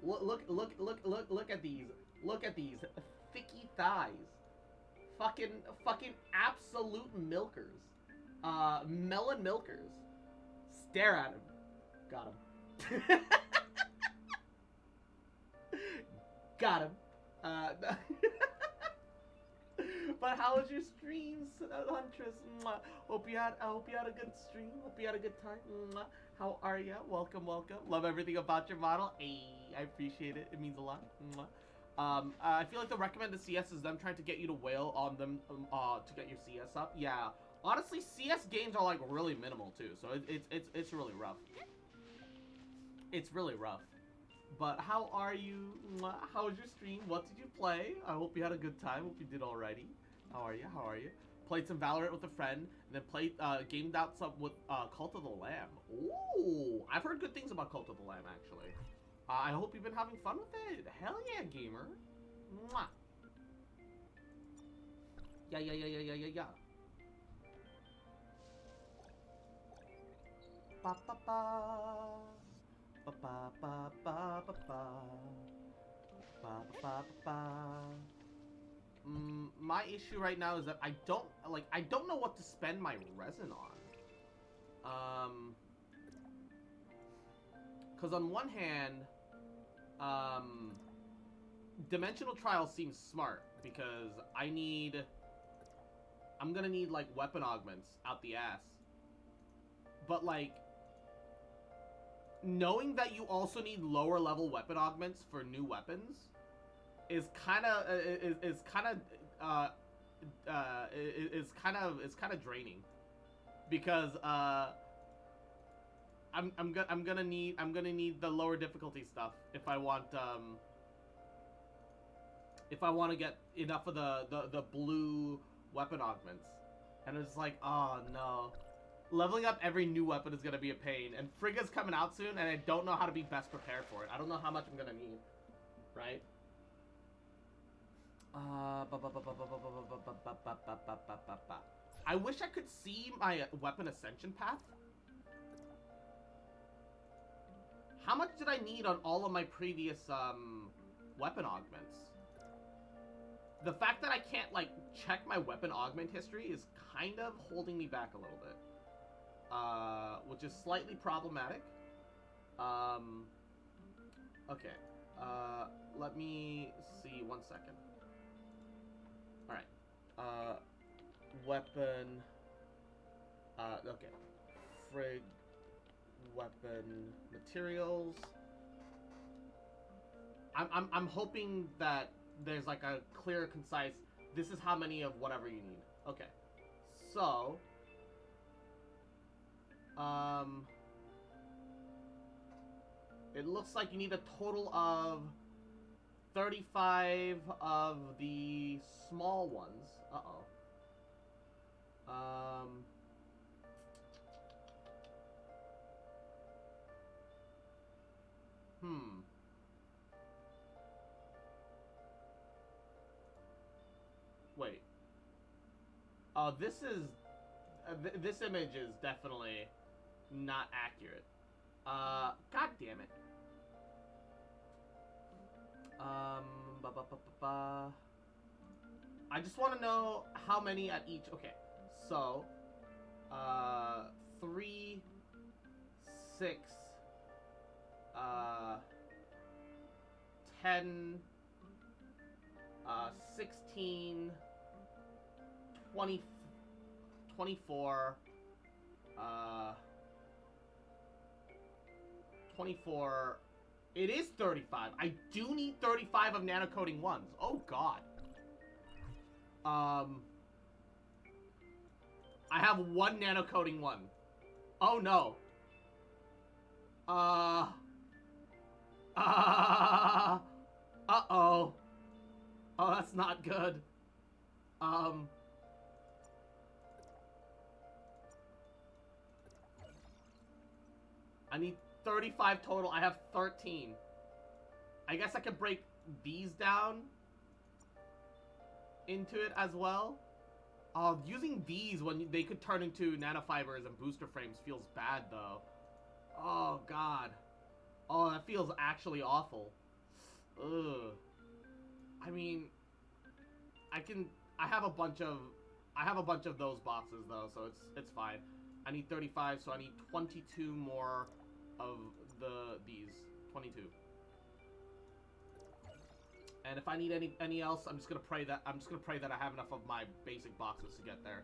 Look at these. Look at these thicky thighs. Fucking absolute milkers. Melon milkers. Stare at him. Got him. Got him. But how was your streams, Huntress? I hope you had a good stream. Hope you had a good time. How are ya? Welcome, welcome. Love everything about your model. Hey, I appreciate it. It means a lot. I feel like the recommended CS is them trying to get you to whale on them to get your CS up. Yeah. Honestly, CS games are like really minimal too, so it's really rough. It's really rough. But how are you? How was your stream? What did you play? I hope you had a good time. Hope you did alrighty. How are you? How are you? Played some Valorant with a friend, and then played gamed out some with Cult of the Lamb. Ooh, I've heard good things about Cult of the Lamb actually. I hope you've been having fun with it. Hell yeah, gamer. Mwah. Yeah. Ba ba ba. Ba ba ba ba ba ba. Ba ba ba ba. My issue right now is that I don't know what to spend my resin on. Because on one hand, Dimensional Trial seems smart because I'm gonna need like weapon augments out the ass. But like, knowing that you also need lower level weapon augments for new weapons is kind of draining because I'm gonna need the lower difficulty stuff if I want to get enough of the blue weapon augments. And it's like, oh no, leveling up every new weapon is gonna be a pain, and Frigg is coming out soon, and I don't know how to be best prepared for it. I don't know how much I'm gonna need, right? I wish I could see my weapon ascension path. How much did I need on all of my previous weapon augments? The fact that I can't like check my weapon augment history is kind of holding me back a little bit, which is slightly problematic. Okay, let me see 1 second. All right, weapon. Okay, Frigg. Weapon materials. I'm hoping that there's like a clear, concise, this is how many of whatever you need. Okay. So it looks like you need a total of 35 of the small ones. Wait. This is... this image is definitely not accurate. God damn it. I just want to know how many at each... Okay, so... 3, 6... 10... 16... 20... 24. 24. It is 35. I do need 35 of nanocoating ones. Oh god. I have one nanocoating one. Oh no. Uh-oh. Oh, that's not good. I need 35 total. I have 13. I guess I could break these down into it as well. Using these when they could turn into nanofibers and booster frames feels bad, though. Oh, God. Oh, that feels actually awful. Ugh. I mean, I have a bunch of those boxes, though, so it's fine. I need 35, so I need 22 more of these. 22. And if I need any else, I'm just gonna pray that I have enough of my basic boxes to get there.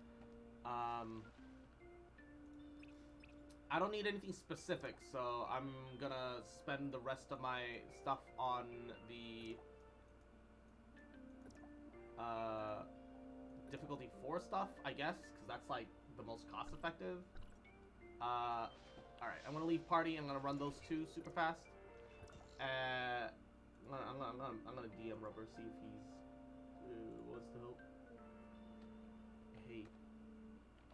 I don't need anything specific, so I'm gonna spend the rest of my stuff on the difficulty 4 stuff, I guess, because that's like the most cost effective. Alright, I'm gonna leave party. I'm gonna run those two super fast. I'm gonna DM Rubber, see if he's wants to help. Hey,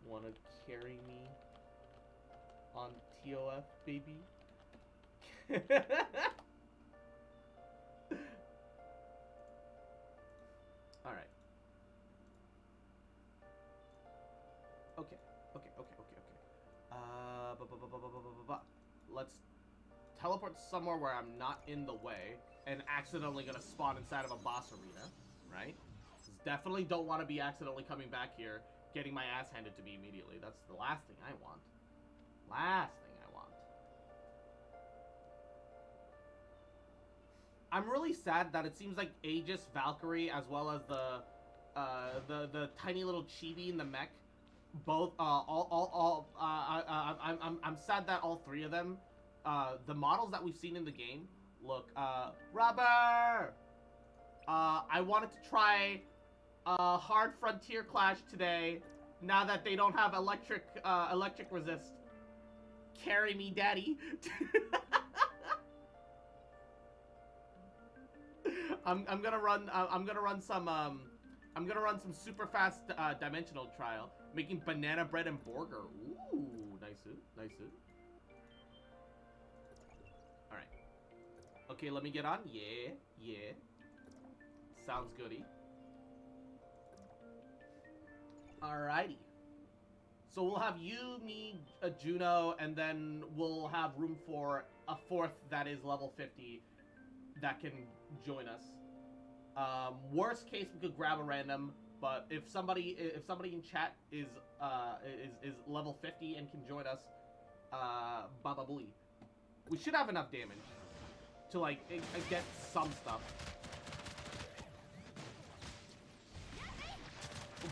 wanna carry me on ToF, baby? Alright. Okay. Let's teleport somewhere where I'm not in the way and accidentally gonna spawn inside of a boss arena, right? Definitely don't want to be accidentally coming back here, getting my ass handed to me immediately. That's the last thing I want. Last thing I want. I'm really sad that it seems like Aegis, Valkyrie, as well as the tiny little chibi in the mech, both I'm sad that all three of them, the models that we've seen in the game, look, Rubber! I wanted to try hard frontier clash today, now that they don't have electric resist. Carry me, daddy. I'm gonna run some super fast dimensional trial, making banana bread and burger. Ooh, nice. All right. Okay, let me get on. Yeah. Sounds goody. Alrighty. So we'll have you, me, Juno, and then we'll have room for a fourth that is level 50 that can join us. Worst case, we could grab a random, but if somebody in chat is level 50 and can join us, baba booey. We should have enough damage to like get some stuff.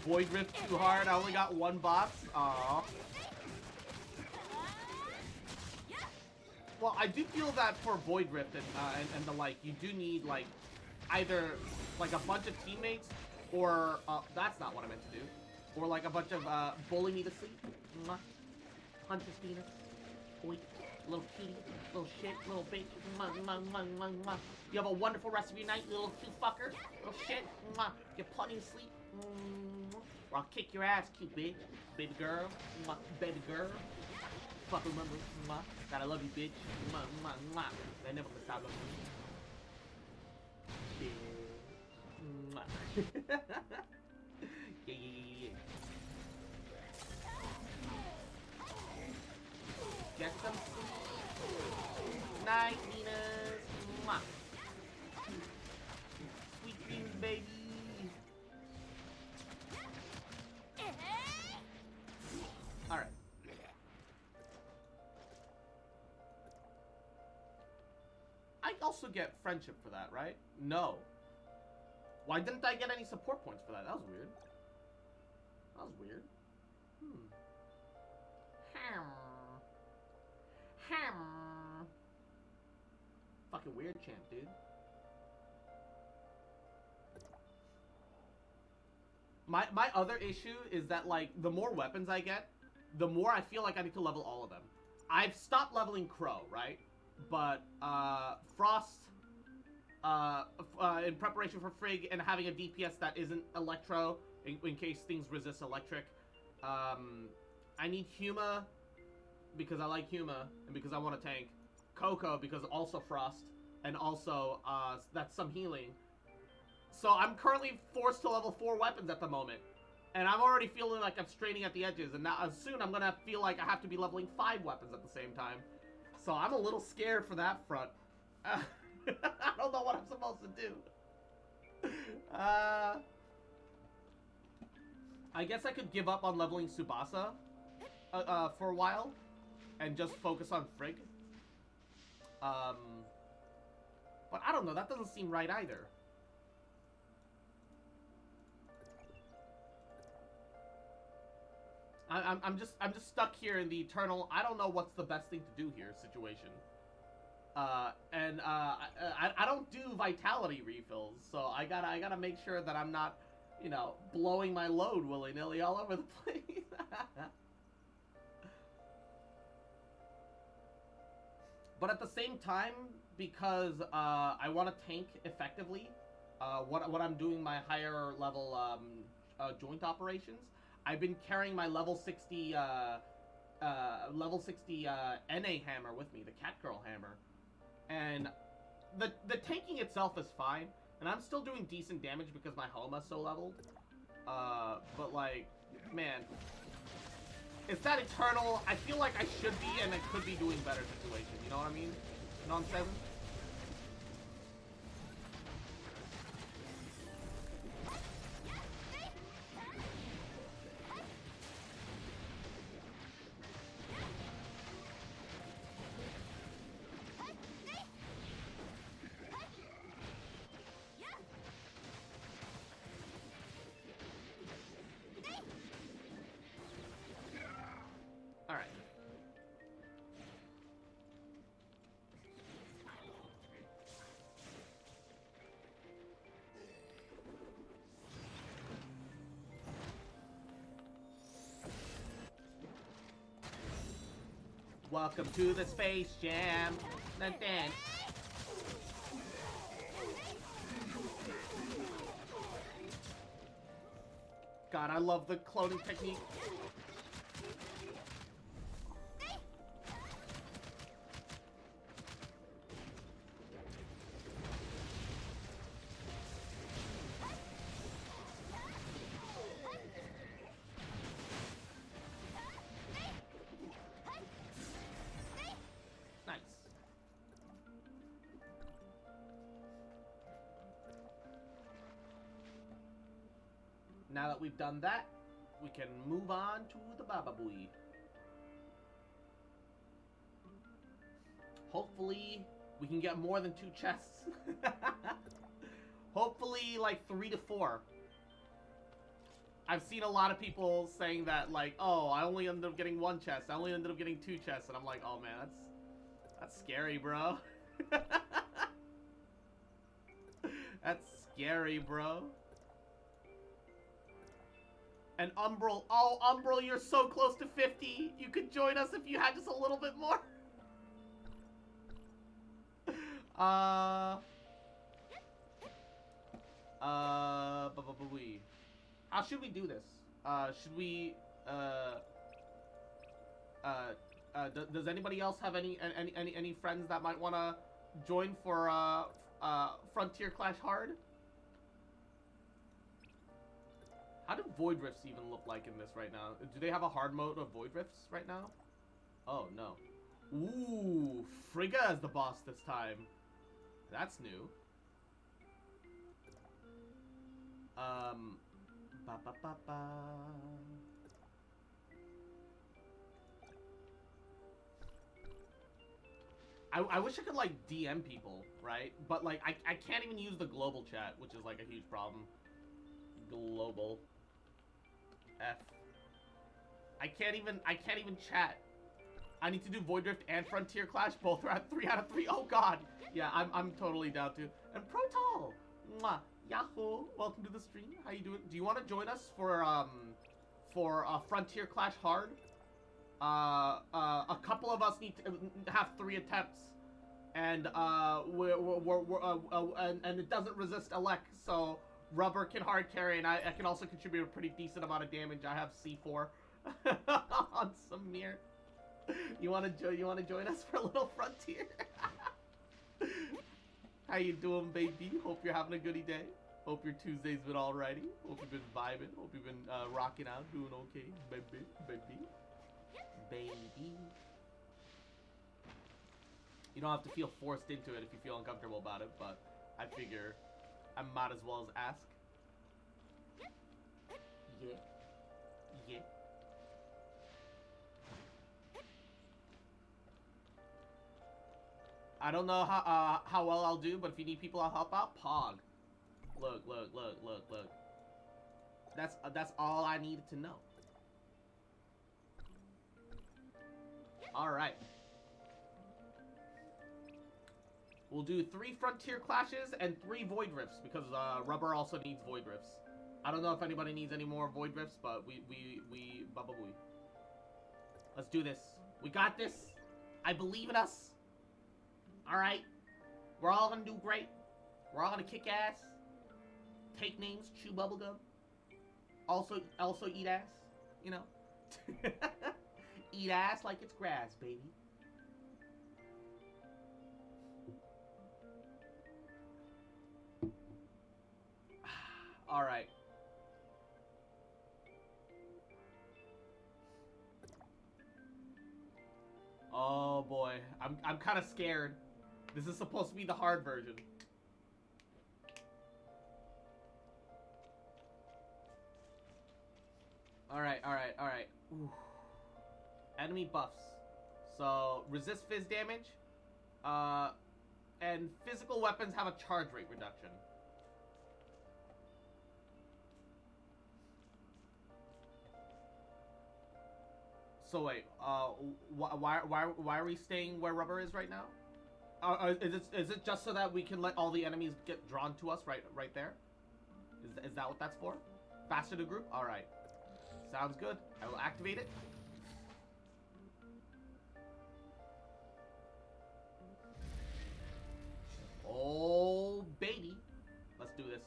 Void Rift too hard. I only got one box. Aww. Well, I do feel that for Void Rift and the like, you do need like either like a bunch of teammates, or that's not what I meant to do, or like a bunch of bully me to sleep. Mwah. Hunter's Peter. Boy, little cutie, little shit, little bitch. Mwah, mwah, mwah, mwah, mwah. You have a wonderful rest of your night, you little cute fucker. Little shit. Mwah. Get plenty of sleep. Or I'll kick your ass, cute bitch. Baby girl. Mwah. Baby girl. Fuck, remember. Mwah. God, I love you, bitch. Mwah, mwah, mwah. I never gonna stop loving you. Yeah. Mwah. Yeah. Get some sleep. Night, Ninas. Mwah. Sweet dreams, baby. Alright. I also get friendship for that, right? No. Why didn't I get any support points for that? That was weird. Hmm. Ham. Fucking weird champ, dude. My other issue is that, like, the more weapons I get, the more I feel like I need to level all of them. I've stopped leveling Crow, right? But, Frost, in preparation for Frigg and having a DPS that isn't Electro, in case things resist Electric. I need Huma, because I like Huma, and because I want to tank. Coco, because also Frost, and also, that's some healing. So I'm currently forced to level 4 weapons at the moment. And I'm already feeling like I'm straining at the edges, and now soon I'm gonna feel like I have to be leveling 5 weapons at the same time. So I'm a little scared for that front. I don't know what I'm supposed to do. I guess I could give up on leveling Tsubasa for a while and just focus on Frigg. But I don't know, that doesn't seem right either. I'm just stuck here in the eternal, I don't know what's the best thing to do here situation. I don't do vitality refills, so I gotta make sure that I'm not, you know, blowing my load willy-nilly all over the place. But at the same time, because I want to tank effectively, what I'm doing my higher level joint operations, I've been carrying my level 60 NA hammer with me, the Catgirl hammer, and the tanking itself is fine, and I'm still doing decent damage because my Homa's so leveled. But like, man, it's that eternal. I feel like I should be and I could be doing better situation. You know what I mean? Non 7. Welcome to the Space Jam. Dun, dun. God, I love the cloning technique. Now that we've done that, we can move on to the Baba Booey. Hopefully, we can get more than 2 chests. Hopefully, like 3 to 4. I've seen a lot of people saying that, like, oh, I only ended up getting 1 chest. I only ended up getting 2 chests. And I'm like, oh, man, that's scary, bro. That's scary, bro. And Umbral, oh, Umbral, you're so close to 50. You could join us if you had just a little bit more. How should we do this? Should we, does anybody else have any friends that might want to join for, Frontier Clash Hard? How do Void Rifts even look like in this right now? Do they have a hard mode of Void Rifts right now? Oh, no. Ooh, Frigga is the boss this time. That's new. Ba ba ba ba. I wish I could, like, DM people, right? But, like, I can't even use the global chat, which is, like, a huge problem. Global. F. I can't even chat. I need to do Void Rift and Frontier Clash. Both are at 3 out of 3. Oh god. Yeah, I'm totally down to. And Protal. Mwah. Yahoo. Welcome to the stream. How you doing? Do you want to join us for Frontier Clash Hard? A couple of us need to have 3 attempts, and and it doesn't resist elect, so Rubber can hard carry, and I can also contribute a pretty decent amount of damage. I have C4 on Samir. You wanna join us for a little Frontier? How you doing, baby? Hope you're having a goody day. Hope your Tuesday's been alrighty. Hope you've been vibing. Hope you've been rocking out, doing okay, baby. You don't have to feel forced into it if you feel uncomfortable about it, but I figure I might as well as ask. Yeah. I don't know how well I'll do, but if you need people, I'll help out. Pog. Look. That's all I needed to know. Alright. We'll do 3 Frontier Clashes and 3 Void Rifts, because Rubber also needs Void Rifts. I don't know if anybody needs any more Void Rifts, but we bababooey. Let's do this. We got this. I believe in us. Alright? We're all gonna do great. We're all gonna kick ass. Take names, chew bubblegum. Also eat ass, you know? Eat ass like it's grass, baby. Alright. Oh boy. I'm kind of scared. This is supposed to be the hard version. Alright. Ooh. Enemy buffs. So, resist fizz damage. And physical weapons have a charge rate reduction. So wait, why are we staying where Rubber is right now? Is it just so that we can let all the enemies get drawn to us right there? Is that what that's for? Faster to group? All right, sounds good. I will activate it. Oh baby, let's do this.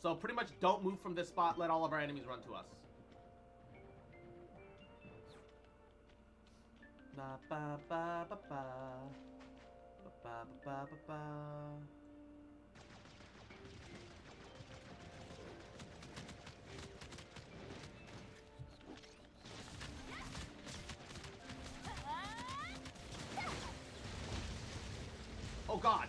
So pretty much don't move from this spot, let all of our enemies run to us. Ba ba ba ba ba. Ba ba ba ba ba. Oh god.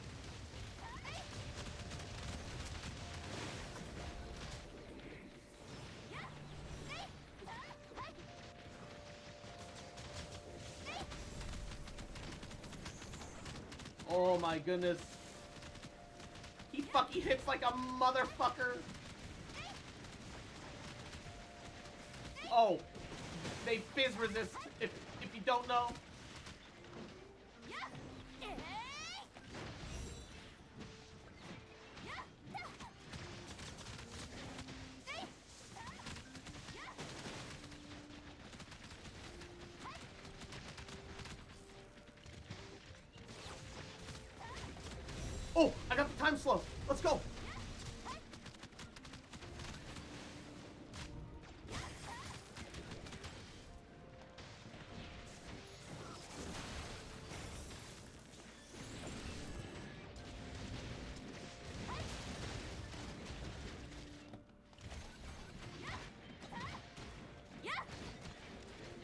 Oh my goodness. He fucking hits like a motherfucker. Oh. They fizz resist if you don't know. Oh, I got the time slow. Let's go.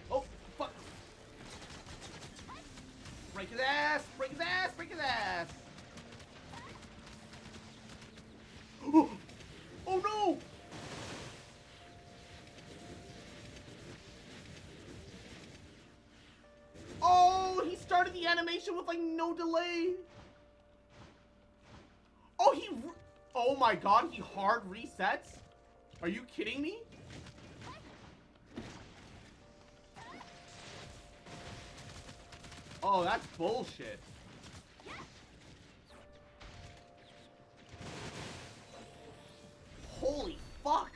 Oh, fuck. Break his ass, break his ass, break his ass. Oh no! Oh, he started the animation with like no delay. Oh, oh my god, he hard resets? Are you kidding me? Oh, that's bullshit. Holy fuck.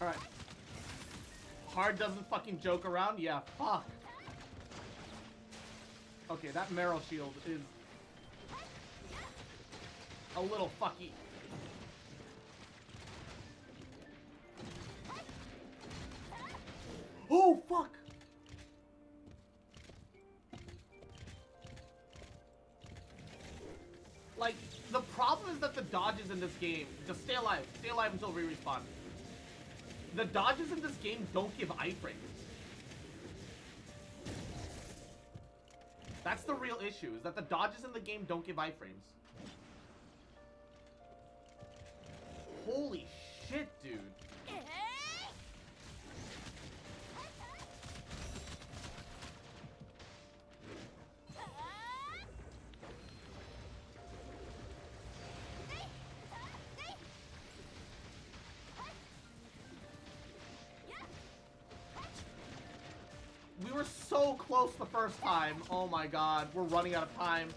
Alright. Hard doesn't fucking joke around? Yeah, fuck. Okay, that Meryl shield is a little fucky. Oh, fuck! Like, the problem is that the dodges in this game, just stay alive until we respawn. The dodges in this game don't give iframes. That's the real issue, is that the dodges in the game don't give iframes. Holy shit, dude. We were so close the first time. Oh my god, we're running out of time.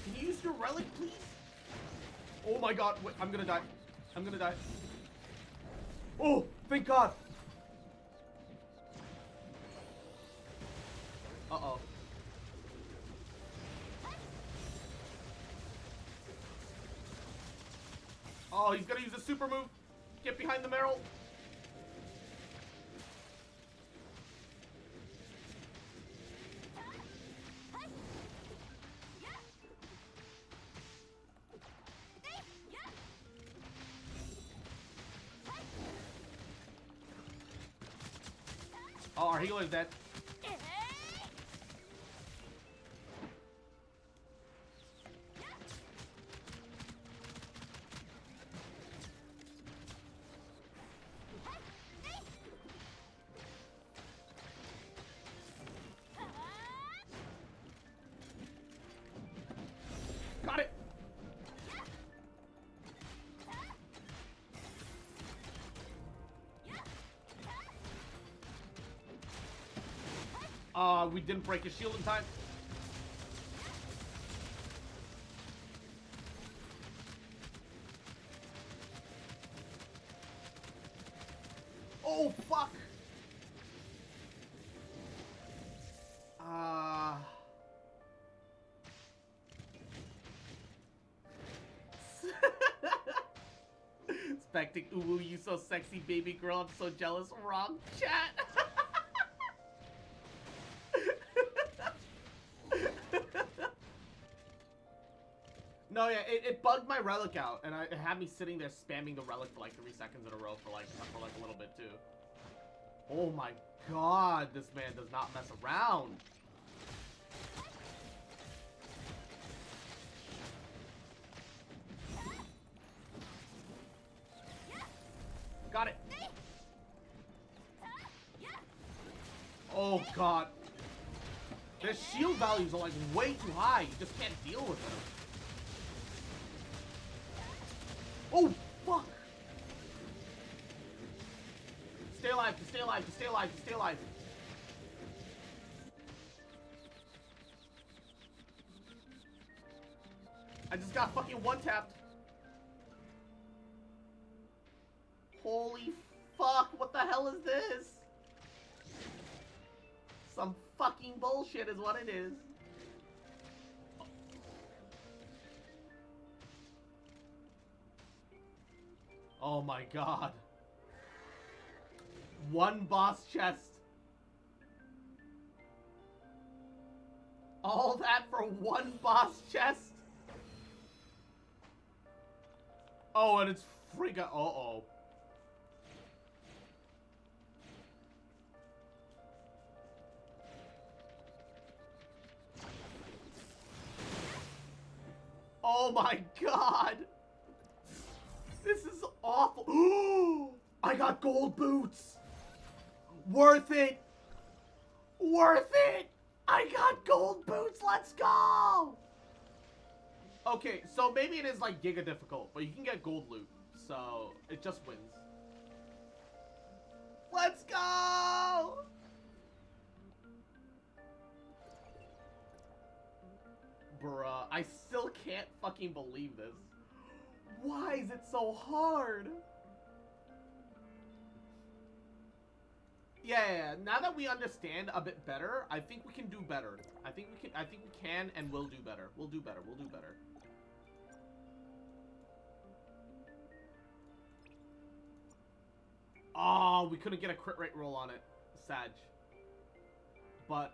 Can you use your relic, please? Oh my god, wait, I'm gonna die. I'm gonna die. Oh, thank god. Uh-oh. Oh, he's gonna use a super move. Get behind the Meryl. Oh, our healer's dead. Got it. We didn't break his shield in time. Oh, fuck. Spectic, ooh, you so sexy, baby girl. I'm so jealous. Wrong chat. No, yeah, it bugged my relic out, and it had me sitting there spamming the relic for like 3 seconds in a row for like a little bit too. Oh my god, this man does not mess around. Got it. Oh god. Their shield values are like way too high. You just can't deal with them. Oh, fuck! Stay alive, stay alive, stay alive, stay alive. I just got fucking one-tapped. Holy fuck, what the hell is this? Some fucking bullshit is what it is. Oh my god. One boss chest. All that for one boss chest? Oh, and it's Frigg. Uh-oh. Oh my god! This is awful. I got gold boots! Worth it! Worth it! I got gold boots! Let's go! Okay, so maybe it is like giga difficult, but you can get gold loot, so it just wins. Let's go! Bruh, I still can't fucking believe this. Why is it so hard? Yeah, now that we understand a bit better, I think we can do better. I think we can and will do better. We'll do better. We'll do better. Oh, we couldn't get a crit rate roll on it. Sag. But,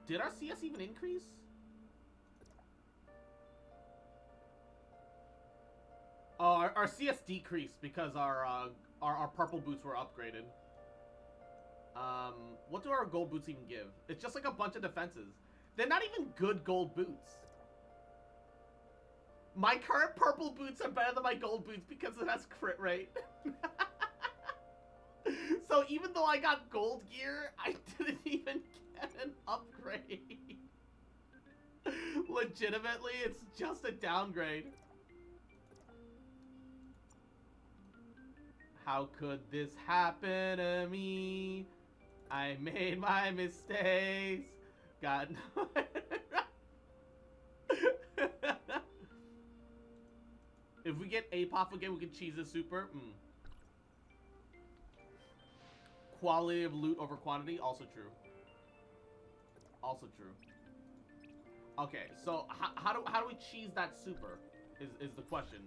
did our CS even increase? Oh, our CS decreased because our purple boots were upgraded. What do our gold boots even give? It's just like a bunch of defenses. They're not even good gold boots. My current purple boots are better than my gold boots because it has crit rate. So even though I got gold gear, I didn't even get an upgrade. Legitimately, it's just a downgrade. How could this happen to me? I made my mistakes. Got no... If we get APOF again, we can cheese a super. Quality of loot over quantity, also true. Also true. Okay, so how do we cheese that super? Is the question.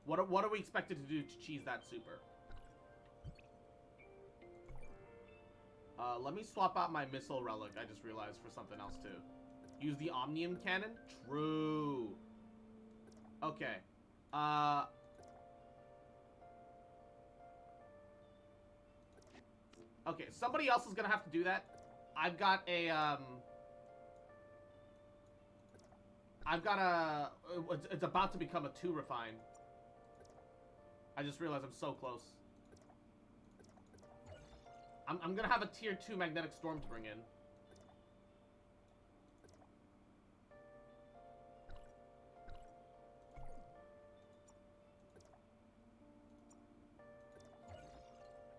What are we expected to do to cheese that super? Let me swap out my missile relic. I just realized for something else too. Use the Omnium cannon. True. Okay. Okay, somebody else is gonna have to do that. I've got a, it's about to become a 2 refine. I just realized I'm so close. I'm gonna have a tier 2 magnetic storm to bring in.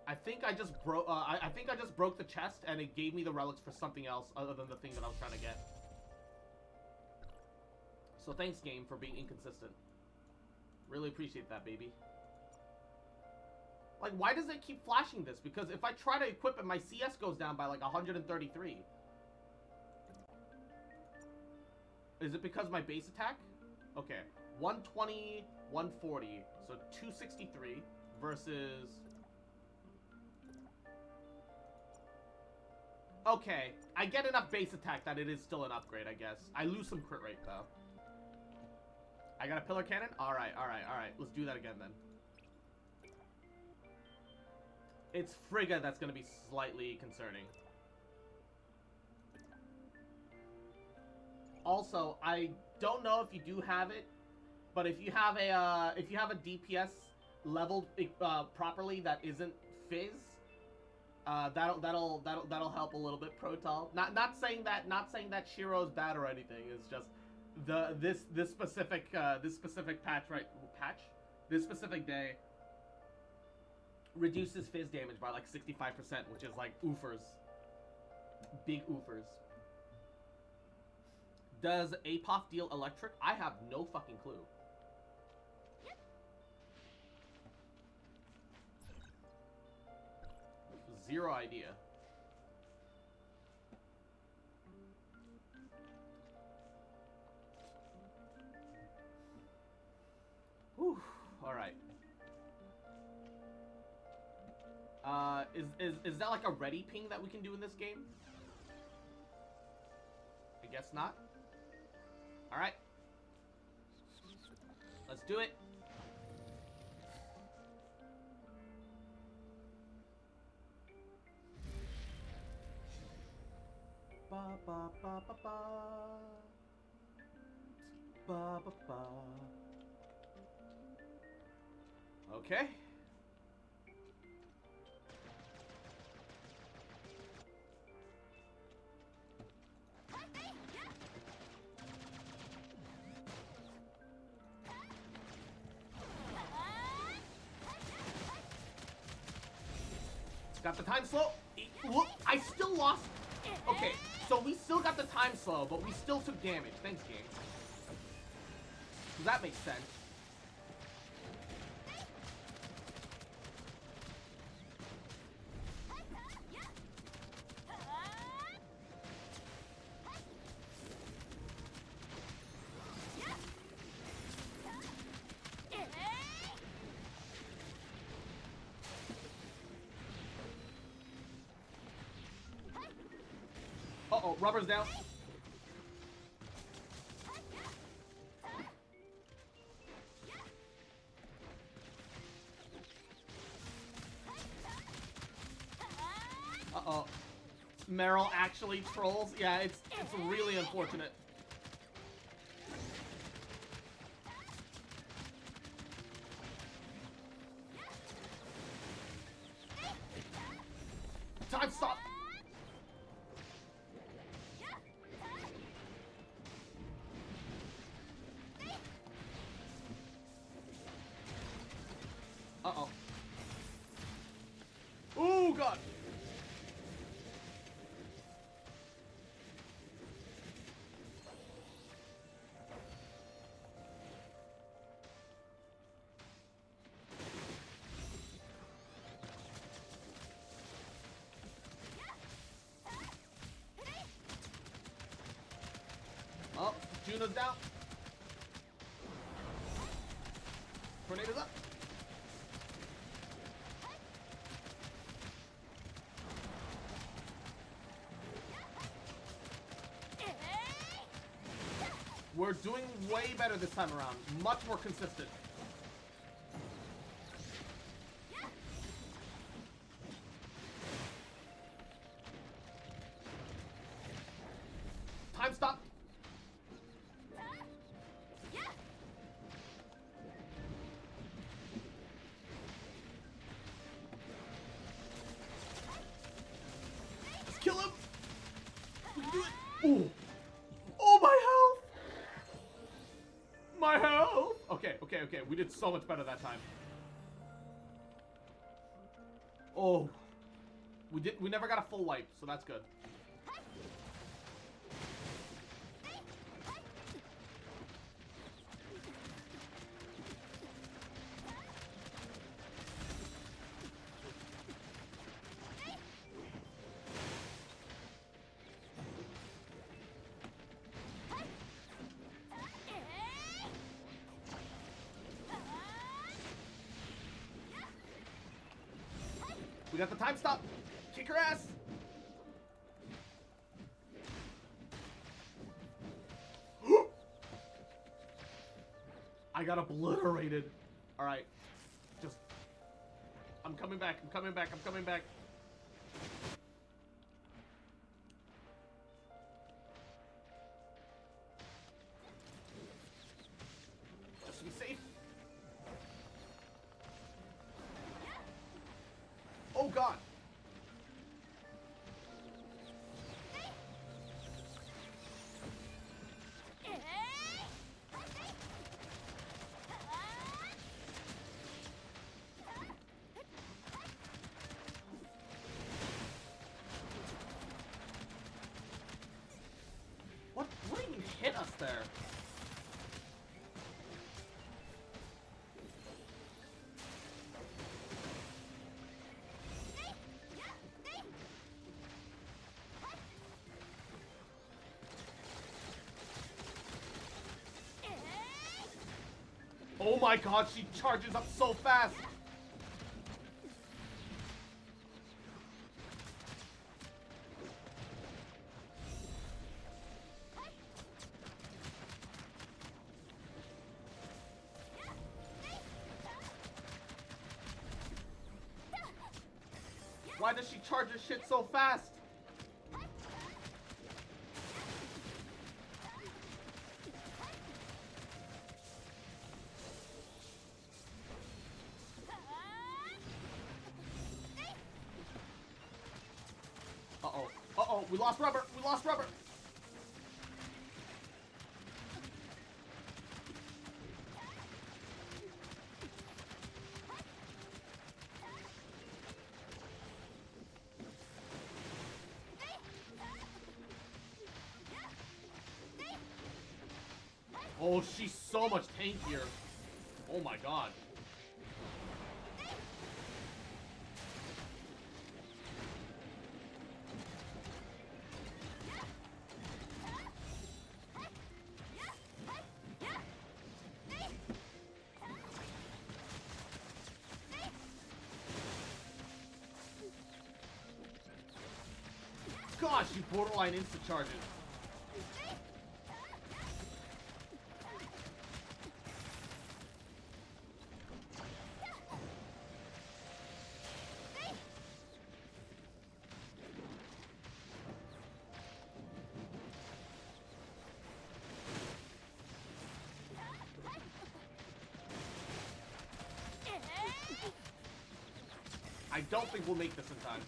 I think I just broke. I think I just broke the chest, and it gave me the relics for something else other than the thing that I was trying to get. So thanks, game, for being inconsistent. Really appreciate that, baby. Like, why does it keep flashing this? Because if I try to equip it, my CS goes down by like 133. Is it because my base attack? Okay, 120, 140, so 263 versus. Okay, I get enough base attack that it is still an upgrade, I guess. I lose some crit rate, though. I got a pillar cannon? Alright, alright, alright. Let's do that again, then. It's Frigga that's going to be slightly concerning. Also, I don't know if you do have it, but if you have a DPS leveled properly that isn't Fizz. That'll help a little bit. Protal. Not saying that Shiro's bad or anything. It's just this specific this specific day reduces Fizz damage by like 65%, which is like oofers. Big oofers. Does APOF deal electric? I have no fucking clue. Zero idea. Whew. All right. Is that like a ready ping that we can do in this game? I guess not. All right. Let's do it. Ba ba ba ba ba. Ba ba ba. Okay. Got the time slow. Look, I still lost. Okay, so we still got the time slow, but we still took damage. Thanks, game. That makes sense. Uh-oh, rubber's down. Uh-oh. Meryl actually trolls? Yeah, it's really unfortunate. Time stop! Uh-oh. Oh, God! Oh, Juno's down. Tornado's up. We're doing way better this time around. Much more consistent. Time stop. Let's kill him. We can do it. Ooh. Oh, my health. My health. Okay. We did so much better that time. Oh. We never got a full wipe, so that's good. We got the time stop. Kick her ass. I got obliterated. All right. Just. I'm coming back. I'm coming back. Just to be safe. Oh, god. What even hit us there? Oh my god, she charges up so fast! Why does she charge her shit so fast? Uh-oh. Uh-oh, we lost rubber! We lost rubber! Oh, she's so much tankier. Oh my god. Gosh, she borderline insta-charges. I don't think we'll make this in time.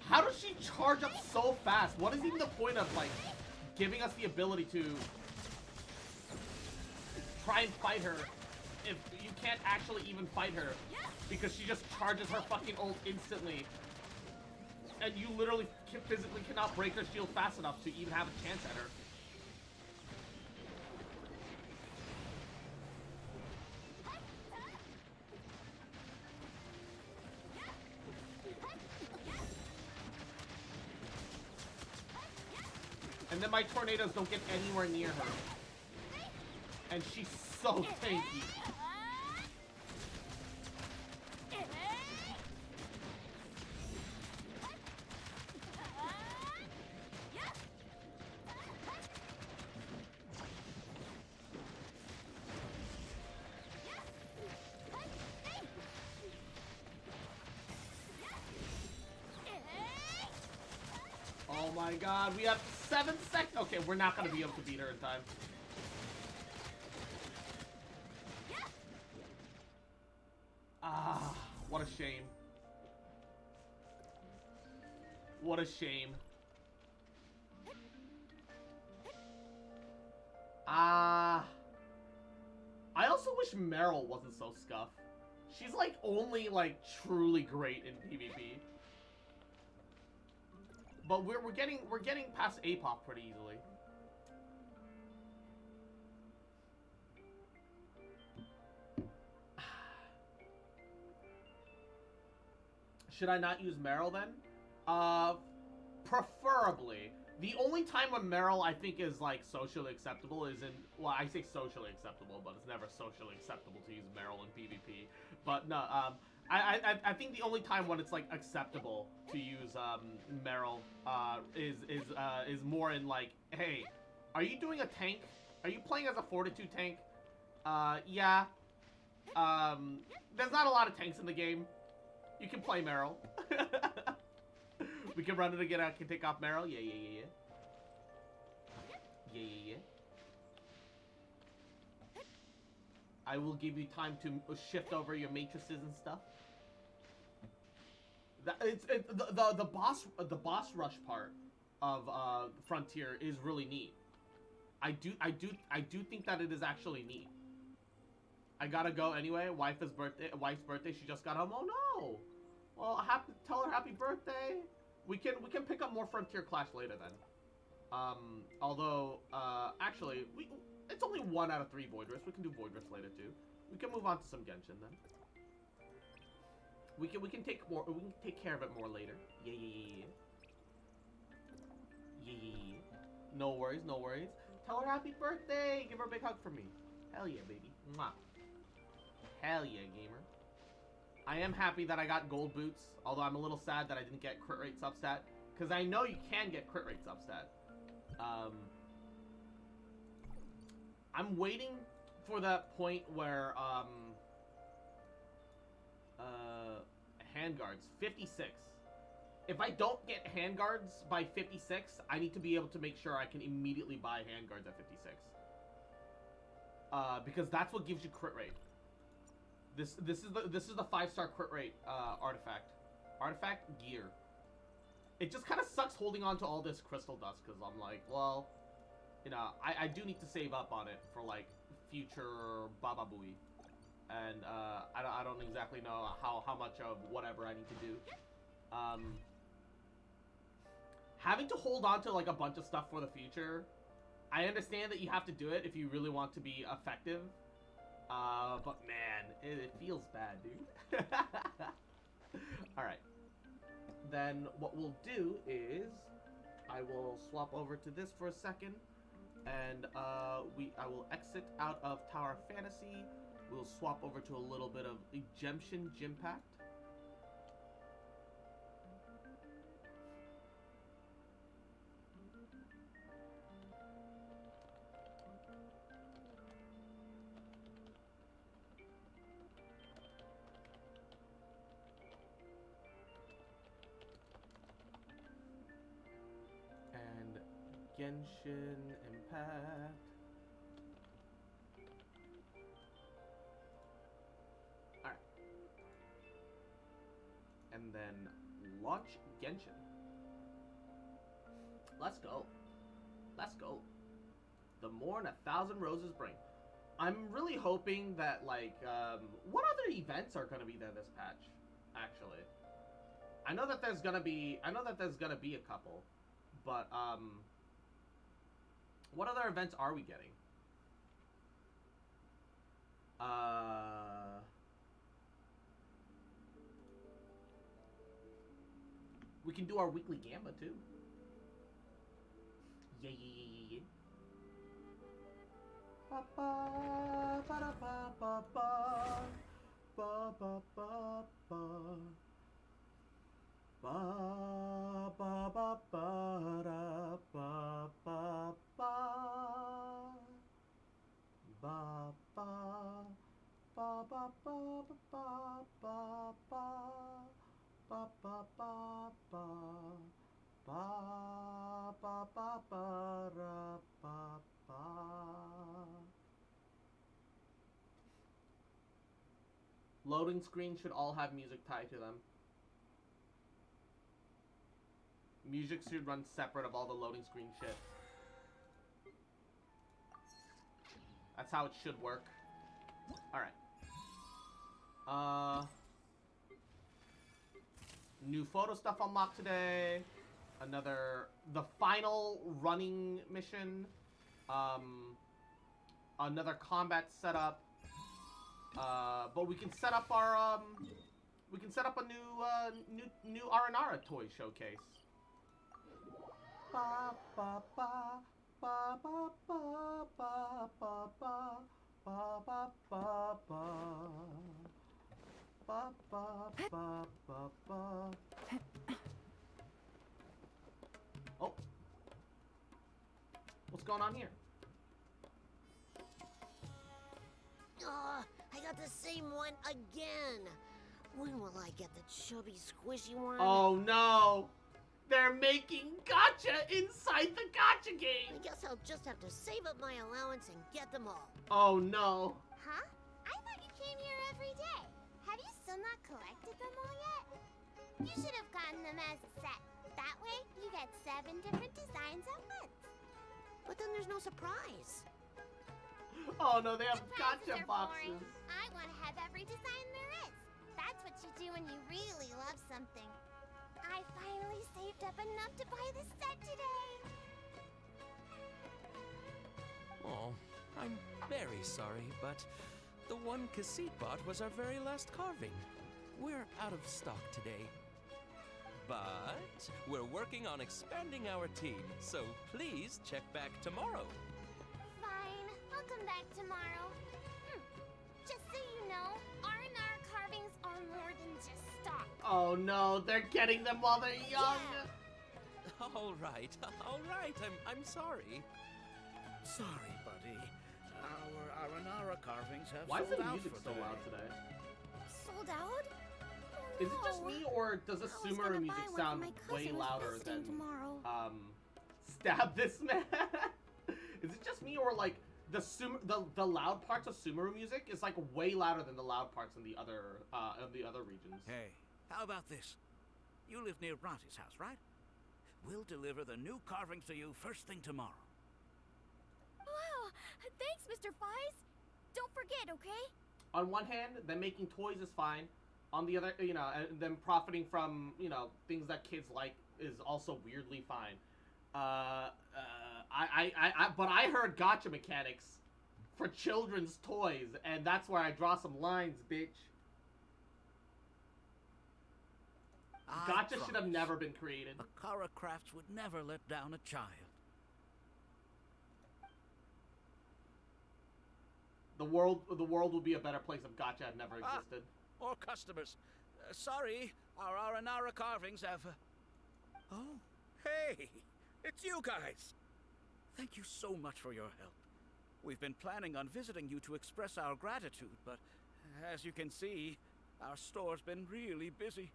How does she charge up so fast? What is even the point of, like, giving us the ability to try and fight her if you can't actually even fight her? Because she just charges her fucking ult instantly. And you literally physically cannot break her shield fast enough to even have a chance at her. And then my tornadoes don't get anywhere near her. And she's so tanky. Oh my god, we have 7 seconds. Okay, we're not gonna be able to beat her in time. Ah, what a shame. What a shame. I also wish Meryl wasn't so scuffed. She's like only like truly great in PvP. But we're getting past APOC pretty easily. Should I not use Meryl then? Preferably. The only time when Meryl I think is like socially acceptable is in, well, I say socially acceptable, but it's never socially acceptable to use Meryl in PvP. But no, I think the only time when it's like acceptable to use Meryl is more in like, hey, are you doing a tank? Are you playing as a fortitude tank? Yeah. There's not a lot of tanks in the game. You can play Meryl. We can run it again. I can take off Meryl. Yeah, yeah, yeah, yeah. Yeah, yeah, yeah. I will give you time to shift over your matrices and stuff. The boss rush part of Frontier is really neat. I do think that it is actually neat. I gotta go anyway. Wife's birthday. She just got home. Oh no. Well, tell her happy birthday. We can pick up more Frontier Clash later then. Although actually it's only 1 out of 3 Void Rifts. We can do Void Rifts later too. We can move on to some Genshin then. We can take care of it more later. Yeah, yeah, yeah, yeah. Yeah, yeah, yeah. No worries, no worries. Tell her happy birthday. Give her a big hug from me. Hell yeah, baby. Mwah. Hell yeah, gamer. I am happy that I got gold boots, although I'm a little sad that I didn't get crit rate substat, because I know you can get crit rate substat. I'm waiting for that point where handguards 56. If I don't get handguards by 56, I need to be able to make sure I can immediately buy handguards at 56. Because that's what gives you crit rate. This is the 5-star crit rate artifact. Artifact gear. It just kind of sucks holding on to all this crystal dust because I'm like, well, you know, I do need to save up on it for like future Baba Booey. And I don't exactly know how much of whatever I need to do. Having to hold on to like a bunch of stuff for the future, I understand that you have to do it if you really want to be effective. But man, it feels bad, dude. Alright. Then what we'll do is I will swap over to this for a second. And I will exit out of Tower of Fantasy. We'll swap over to a little bit of Genshin Gimpact. And Genshin Impact. Alright. And then launch Genshin. Let's go. Let's go. The morn 1,000 roses bring. I'm really hoping that, like, what other events are gonna be there this patch? Actually, I know that there's gonna be a couple, but what other events are we getting? We can do our weekly Gamba too. Yeah, yeah, yeah, yeah. Ba ba ba da ba ba ba ba ba ba ba ba ba ba ba da ba ba ba ba ba ba ba ba ba ba ba ba ba ba ba ra ba ba. Loading screens should all have music tied to them. Music should run separate of all the loading screen shit. That's how it should work. Alright. New photo stuff unlocked today. The final running mission. Another combat setup. But we can set up our we can set up a new Aranara toy showcase. Ba ba ba ba ba ba ba ba ba ba ba ba ba. ba, ba, ba, ba, ba. Oh. What's going on here? I got the same one again. When will I get the chubby, squishy one? Oh no! They're making gacha inside the gacha game! I guess I'll just have to save up my allowance and get them all. Oh no. Huh? I thought you came here every day. Have you still not collected them all yet? You should have gotten them as a set. That way, you get 7 different designs at once. But then there's no surprise. Oh no, they have Surprises gacha are boxes. boring. I want to have every design there is. That's what you do when you really love something. I finally saved up enough to buy the set today. Oh, I'm very sorry, but the one cassette bot was our very last carving. We're out of stock today. But we're working on expanding our team, so please check back tomorrow. Fine, I'll come back tomorrow. Just so you know, R&R carvings are more than just stock. Oh no, they're getting them while they're young. Yeah. All right, I'm sorry. Sorry, buddy. Our Aranara carvings have Why is sold the out music for so today. loud today? Sold out? Oh, Is it just no. me, or does the I was Sumeru gonna music buy one for sound my way cousin louder visiting than tomorrow. Stab this man? Is it just me, or like the loud parts of Sumeru music is like way louder than the loud parts in the other regions? Hey, how about this? You live near Bronte's house, right? We'll deliver the new carvings to you first thing tomorrow. Wow, thanks, Mr. Fies. Don't forget, okay? On one hand, them making toys is fine. On the other, and them profiting from, things that kids like is also weirdly fine. But I heard gacha mechanics for children's toys, and that's where I draw some lines, bitch. Gacha should have never been created. Akara Crafts would never let down a child. The world would be a better place if gacha had never existed. Or customers. Sorry, our Aranara carvings have... Oh, hey! It's you guys! Thank you so much for your help. We've been planning on visiting you to express our gratitude, but as you can see, our store's been really busy.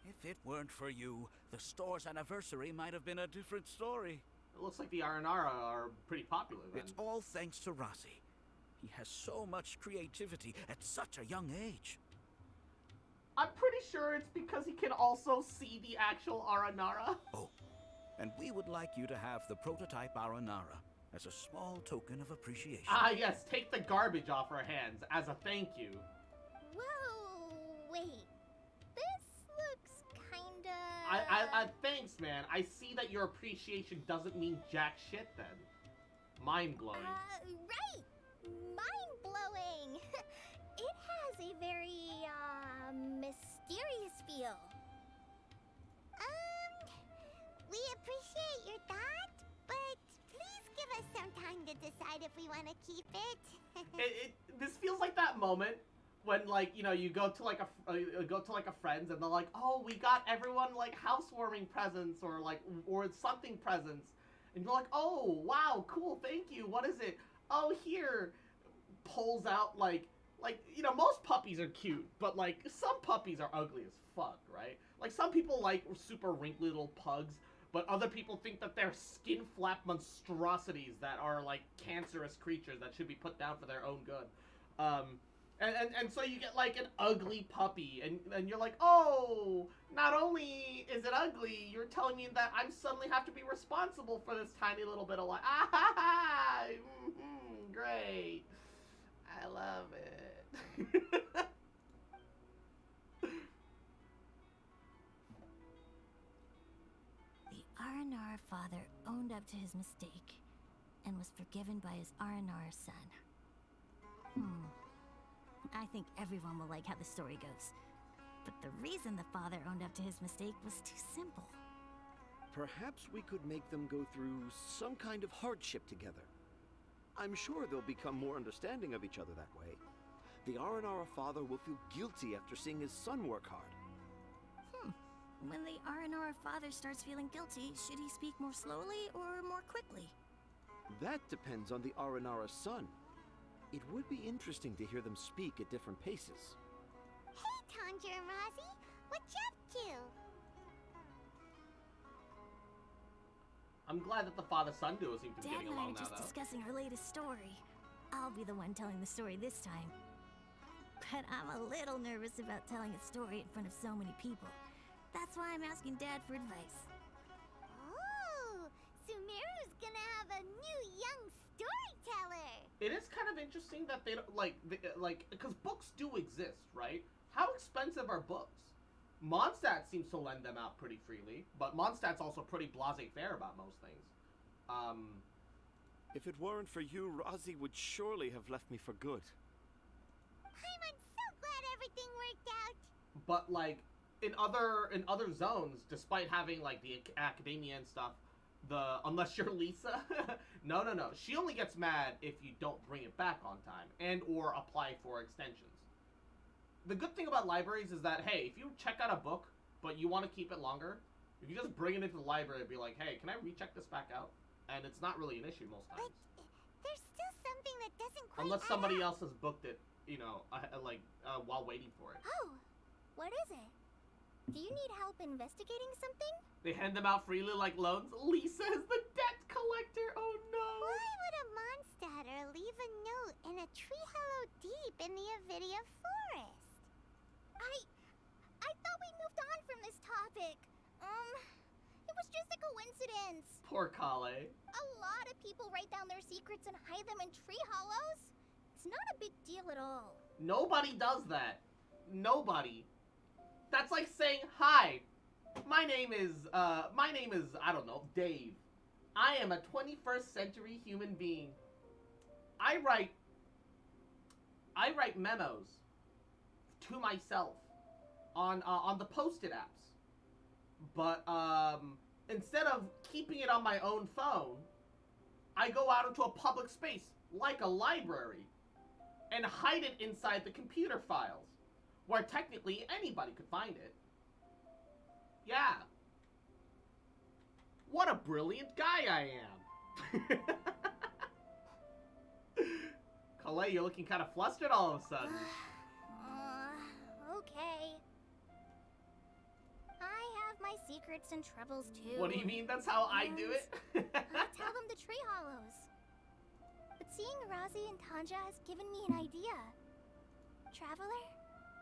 If it weren't for you, the store's anniversary might have been a different story. It looks like the Aranara are pretty popular then. It's all thanks to Rossi. He has so much creativity at such a young age. I'm pretty sure it's because he can also see the actual Aranara. Oh, and we would like you to have the prototype Aranara as a small token of appreciation. Ah, yes, take the garbage off our hands as a thank you. Whoa, wait. This looks kinda... I thanks, man. I see that your appreciation doesn't mean jack shit then. Mind-blowing. Right! Mind-blowing! It has a very, mysterious feel. We appreciate your thought, but please give us some time to decide if we want to keep it. This feels like that moment when, like, you go to like a friend's and they're like, oh, we got everyone like housewarming presents or something presents, and you're like, oh wow, cool, thank you. What is it? Oh, here. Pulls out like most puppies are cute, but like some puppies are ugly as fuck, right? Like some people like super wrinkly little pugs, but other people think that they're skin flap monstrosities that are like cancerous creatures that should be put down for their own good. And so you get like an ugly puppy, and you're like, oh, not only is it ugly, you're telling me that I'm suddenly have to be responsible for this tiny little bit of life. Ah ha ha! Great. I love it. The R&R father owned up to his mistake and was forgiven by his R&R son. I think everyone will like how the story goes. But the reason the father owned up to his mistake was too simple. Perhaps we could make them go through some kind of hardship together. I'm sure they'll become more understanding of each other that way. the Aranara father will feel guilty after seeing his son work hard. When the Aranara father starts feeling guilty, should he speak more slowly or more quickly? That depends on the Aranara son. It would be interesting to hear them speak at different paces. Hey, Tanja and Rosie, what you up to? I'm glad that the father-son duo seem to be Dad getting and I along are now, just though. discussing our latest story. I'll be the one telling the story this time. But I'm a little nervous about telling a story in front of so many people. That's why I'm asking Dad for advice. Oh, Sumeru's gonna have a new young storyteller. It is kind of interesting that they don't, like, because books do exist, right? How expensive are books? Mondstadt seems to lend them out pretty freely, but Mondstadt's also pretty blasé-faire about most things. If it weren't for you, Rosie would surely have left me for good. I'm so glad everything worked out. But, like, in other zones, despite having, like, the academia and stuff, unless you're Lisa, no, she only gets mad if you don't bring it back on time and or apply for extensions. The good thing about libraries is that, hey, if you check out a book but you want to keep it longer, if you just bring it into the library and be like, hey, can I recheck this back out? And it's not really an issue most times. But there's still something that doesn't quite Unless add somebody up. else has booked it, you know, while waiting for it. Oh, what is it? Do you need help investigating something? They hand them out freely like loans. Lisa is the debt collector. Oh no. Why would a Mondstadter leave a note in a tree hollow deep in the Avidia forest? I thought we moved on from this topic. It was just a coincidence. Poor Kale. A lot of people write down their secrets and hide them in tree hollows. It's not a big deal at all. Nobody does that. Nobody. That's like saying, hi, my name is, I don't know, Dave. I am a 21st century human being. I write memos to myself on the Post-it apps. But, instead of keeping it on my own phone, I go out into a public space, like a library, and hide it inside the computer files, where technically anybody could find it. Yeah. What a brilliant guy I am. Kalei, you're looking kind of flustered all of a sudden. Okay. I have my secrets and troubles too. What do you mean that's how I do it? I tell them the tree hollows. But seeing Rosie and Tanja has given me an idea. Traveler,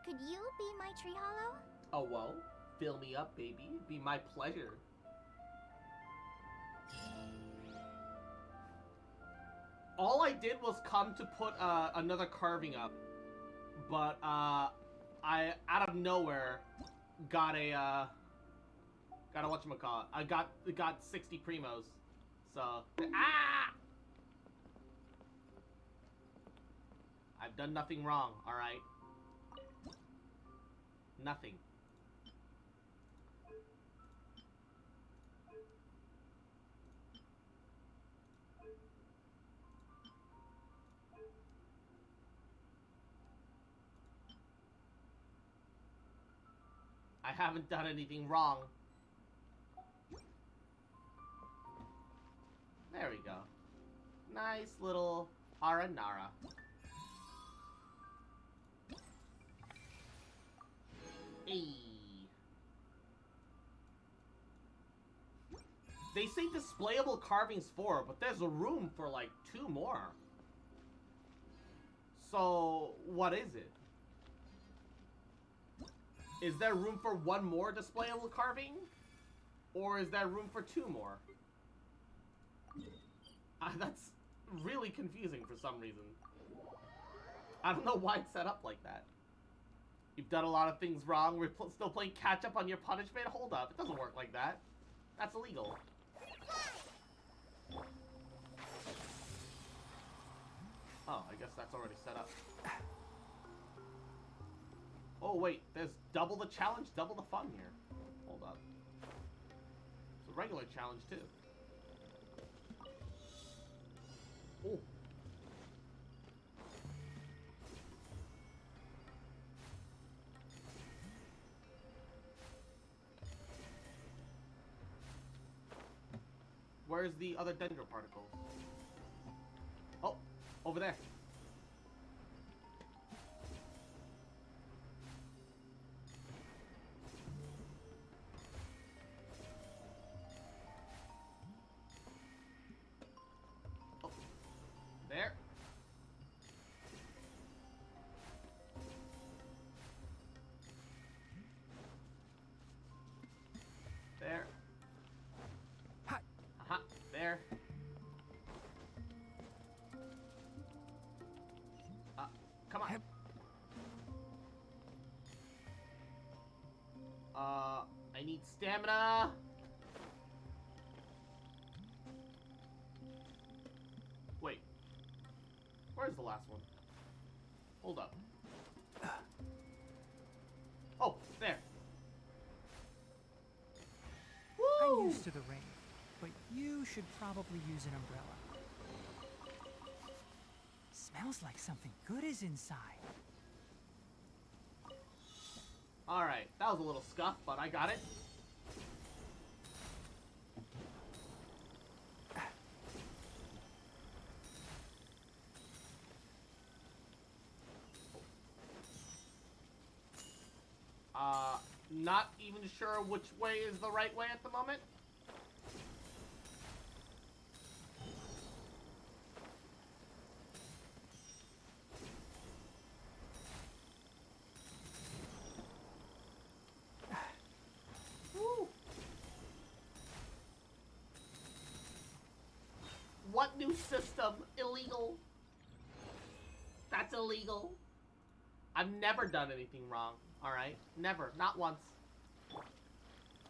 could you be my tree hollow? Oh, well, fill me up, baby. It'd be my pleasure. All I did was come to put another carving up, but I out of nowhere got a whatchamacallit. I got 60 primos, so I've done nothing wrong. All right, nothing. I haven't done anything wrong. There we go. Nice little Aranara. Hey. They say displayable carvings 4, but there's a room for like 2 more. So, what is it? Is there room for 1 more displayable carving? Or is there room for 2 more? That's really confusing for some reason. I don't know why it's set up like that. You've done a lot of things wrong. We're still playing catch up on your punishment? Hold up. It doesn't work like that. That's illegal. Oh, I guess that's already set up. Oh, wait. There's double the challenge, double the fun here. Hold up. It's a regular challenge, too. Oh. Where's the other dendro particle? Oh, over there. Oh, there. There. Aha, there. Come on. I need stamina. Wait. Where's the last one? Hold up. Oh, there. I'm Woo! used to the rain, but you should probably use an umbrella. Smells like something good is inside. Alright, that was a little scuff, but I got it. Not even sure which way is the right way at the moment. Woo. What new system? Illegal. That's illegal. I've never done anything wrong. Alright? Never. Not once.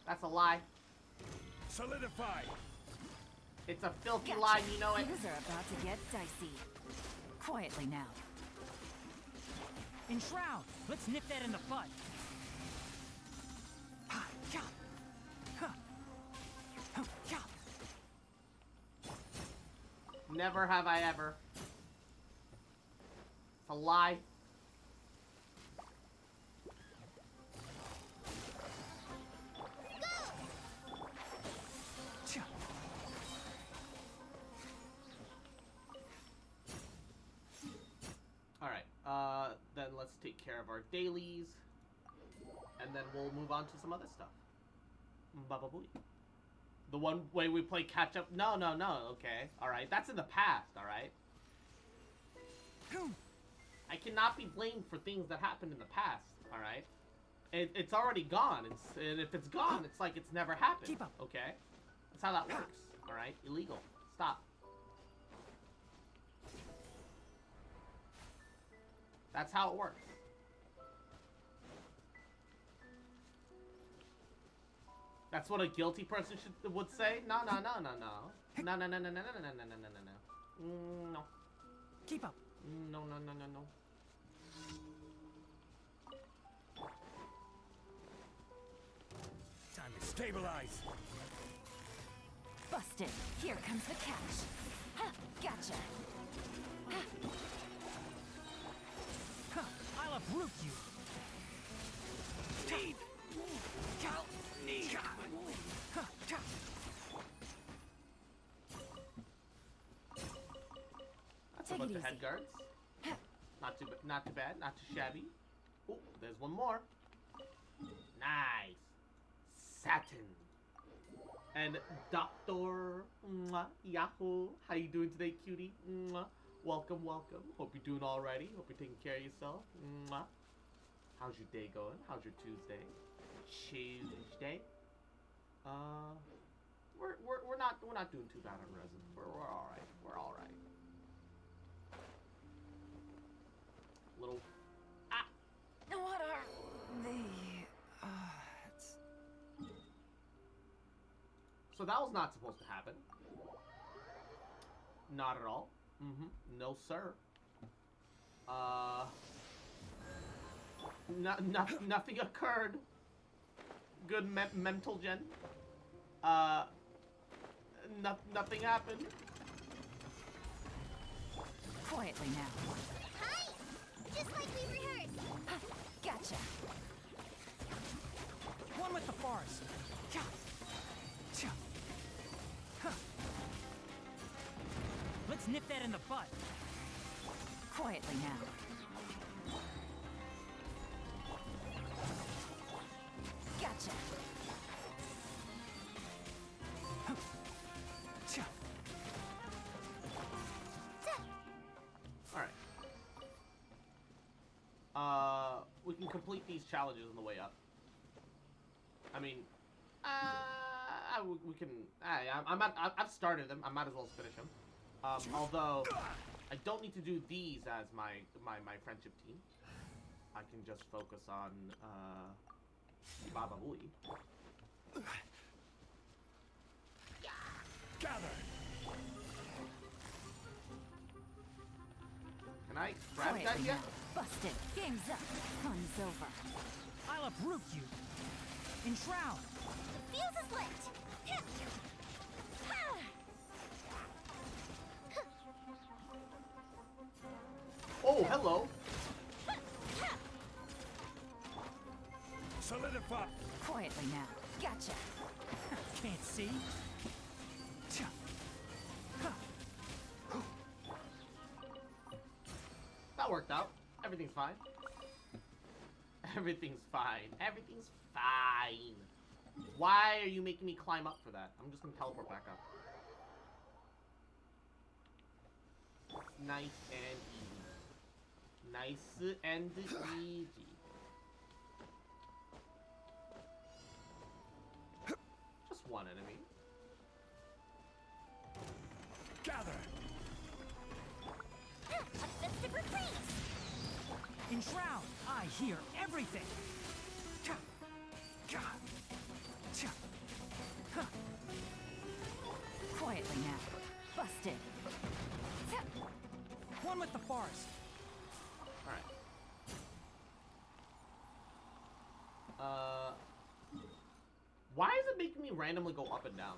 That's a lie. Solidify! It's a filthy lie, you know it. Things are about to get dicey. Quietly now. Enshroud! Let's nip that in the bud. Ha, ya. Huh. Huh, ya. Never have I ever. It's a lie. Cha. Alright, then let's take care of our dailies. And then we'll move on to some other stuff. Ba-ba-booey. The one way we play catch up. No, okay. Alright, that's in the past, alright? I cannot be blamed for things that happened in the past, alright? It's already gone. And if it's gone, it's like it's never happened. Keep up. Okay? That's how that works, alright? Illegal. Stop. That's how it works. That's what a guilty person would say? No. No. No. Keep up. No. Time to stabilize! Busted. Here comes the catch. Ha, gotcha. Huh. I'll uproot you. Need! Cal! Need! Huh. Cha. That's Take about it the easy. head guards. Not too bad, not too shabby. Oh, there's one more. Nice. Satin. And Dr. Yahoo. How you doing today, cutie? Welcome. Hope you're doing alrighty. Hope you're taking care of yourself. How's your day going? How's your Tuesday? Tuesday. We're not doing too bad on resin. We're alright. We're alright. Little. What are the odds? So that was not supposed to happen. Not at all. No, sir. Nothing occurred. Good mental gen. Nothing happened. Quietly now. Hi! Just like we rehearsed. Ha, gotcha. One with the forest. Cha. Cha. Huh. Nip that in the butt. Quietly now. Gotcha. Alright. We can complete these challenges on the way up. I mean, we can. I've started them. I might as well finish them. Although I don't need to do these as my friendship team. I can just focus on Baba Booey. Gather. Can I grab Quietly that yet? now. Busted. Game's up. Fun's over. I'll uproot you. Enshroud. Fuse is lit. Oh, hello. Solidify. Quietly now. Gotcha. Can't see. That worked out. Everything's fine. Everything's fine. Everything's fine. Why are you making me climb up for that? I'm just gonna teleport back up. Nice and easy. Nice and easy. Just one enemy. Gather. A festive retreat. Enshroud. I hear everything. Quietly now. Busted. One with the forest. Alright. Why is it making me randomly go up and down?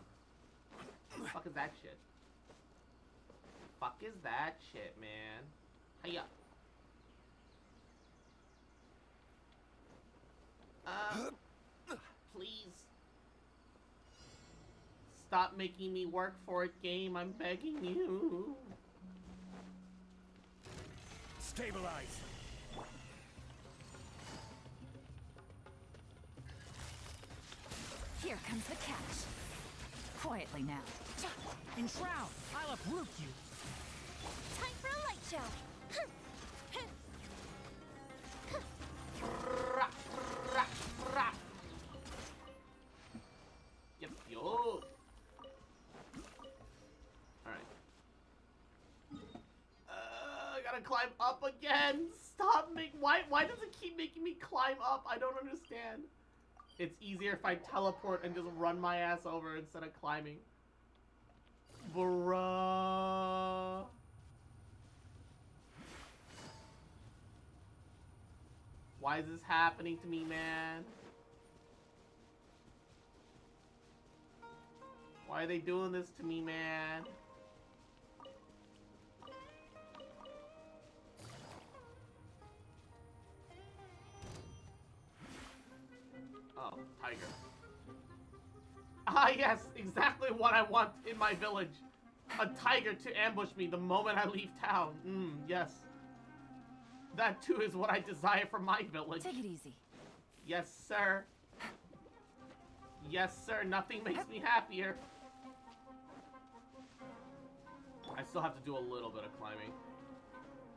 The fuck is that shit? Fuck is that shit, man? Hiya. Please. Stop making me work for it, game. I'm begging you. Stabilize. Here comes the catch. Quietly now. Enshroud. I'll uproot you. Time for a light show. Yep, yo. Alright. I gotta climb up again. Stop why does it keep making me climb up? I don't understand. It's easier if I teleport and just run my ass over instead of climbing. Bruh. Why is this happening to me, man? Why are they doing this to me, man? Oh, tiger. Ah, yes, exactly what I want in my village. A tiger to ambush me the moment I leave town. Yes. That too is what I desire for my village. Take it easy. Yes, sir. Yes, sir. Nothing makes me happier. I still have to do a little bit of climbing.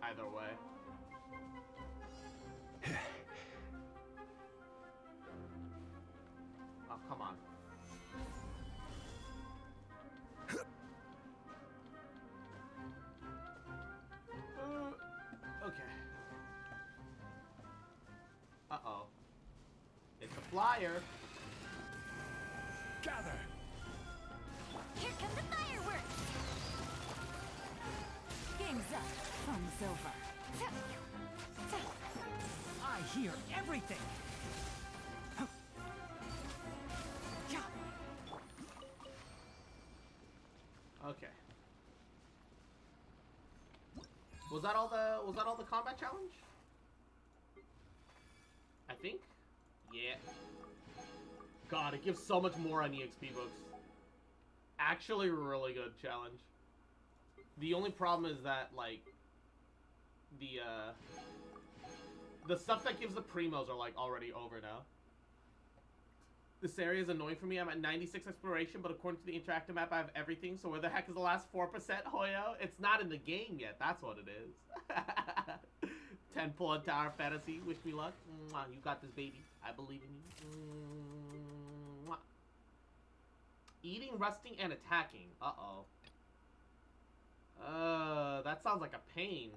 Either way. Oh, come on. Okay. Uh-oh. It's a flyer. Gather. Here come the fireworks. Game's up. Fun's over. I hear everything. Okay. Was that all the combat challenge? I think? Yeah. God, it gives so much more on EXP books. Actually really good challenge. The only problem is that, like, the stuff that gives the primos are, like, already over now. This area is annoying for me. I'm at 96 exploration, but according to the interactive map, I have everything. So where the heck is the last 4%, Hoyo? It's not in the game yet. That's what it is. 10 pull tower fantasy. Wish me luck. Mwah, you got this, baby. I believe in you. Mwah. Eating, resting, and attacking. Uh-oh. That sounds like a pain.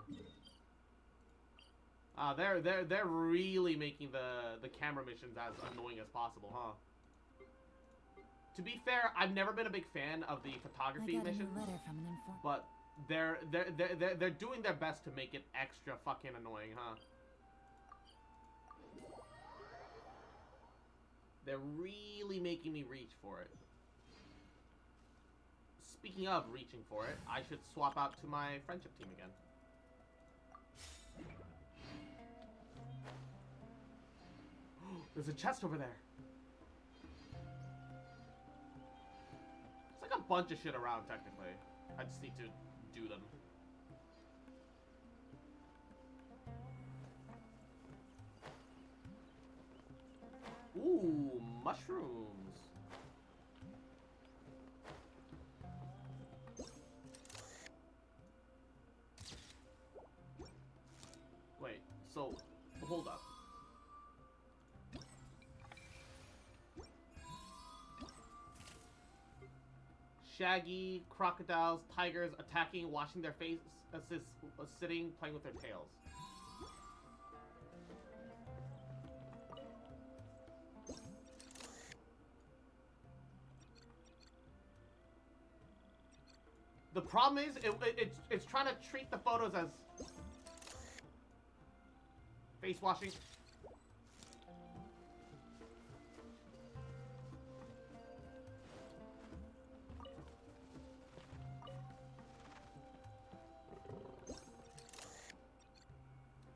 They're really making the camera missions as annoying as possible, huh? To be fair, I've never been a big fan of the photography missions, but they're doing their best to make it extra fucking annoying, huh? They're really making me reach for it. Speaking of reaching for it, I should swap out to my friendship team again. There's a chest over there. It's like a bunch of shit around, technically. I just need to do them. Ooh, mushrooms. Wait, so, hold up. Shaggy, crocodiles, tigers attacking, washing their faces, sitting, playing with their tails. The problem is, it's trying to treat the photos as face washing.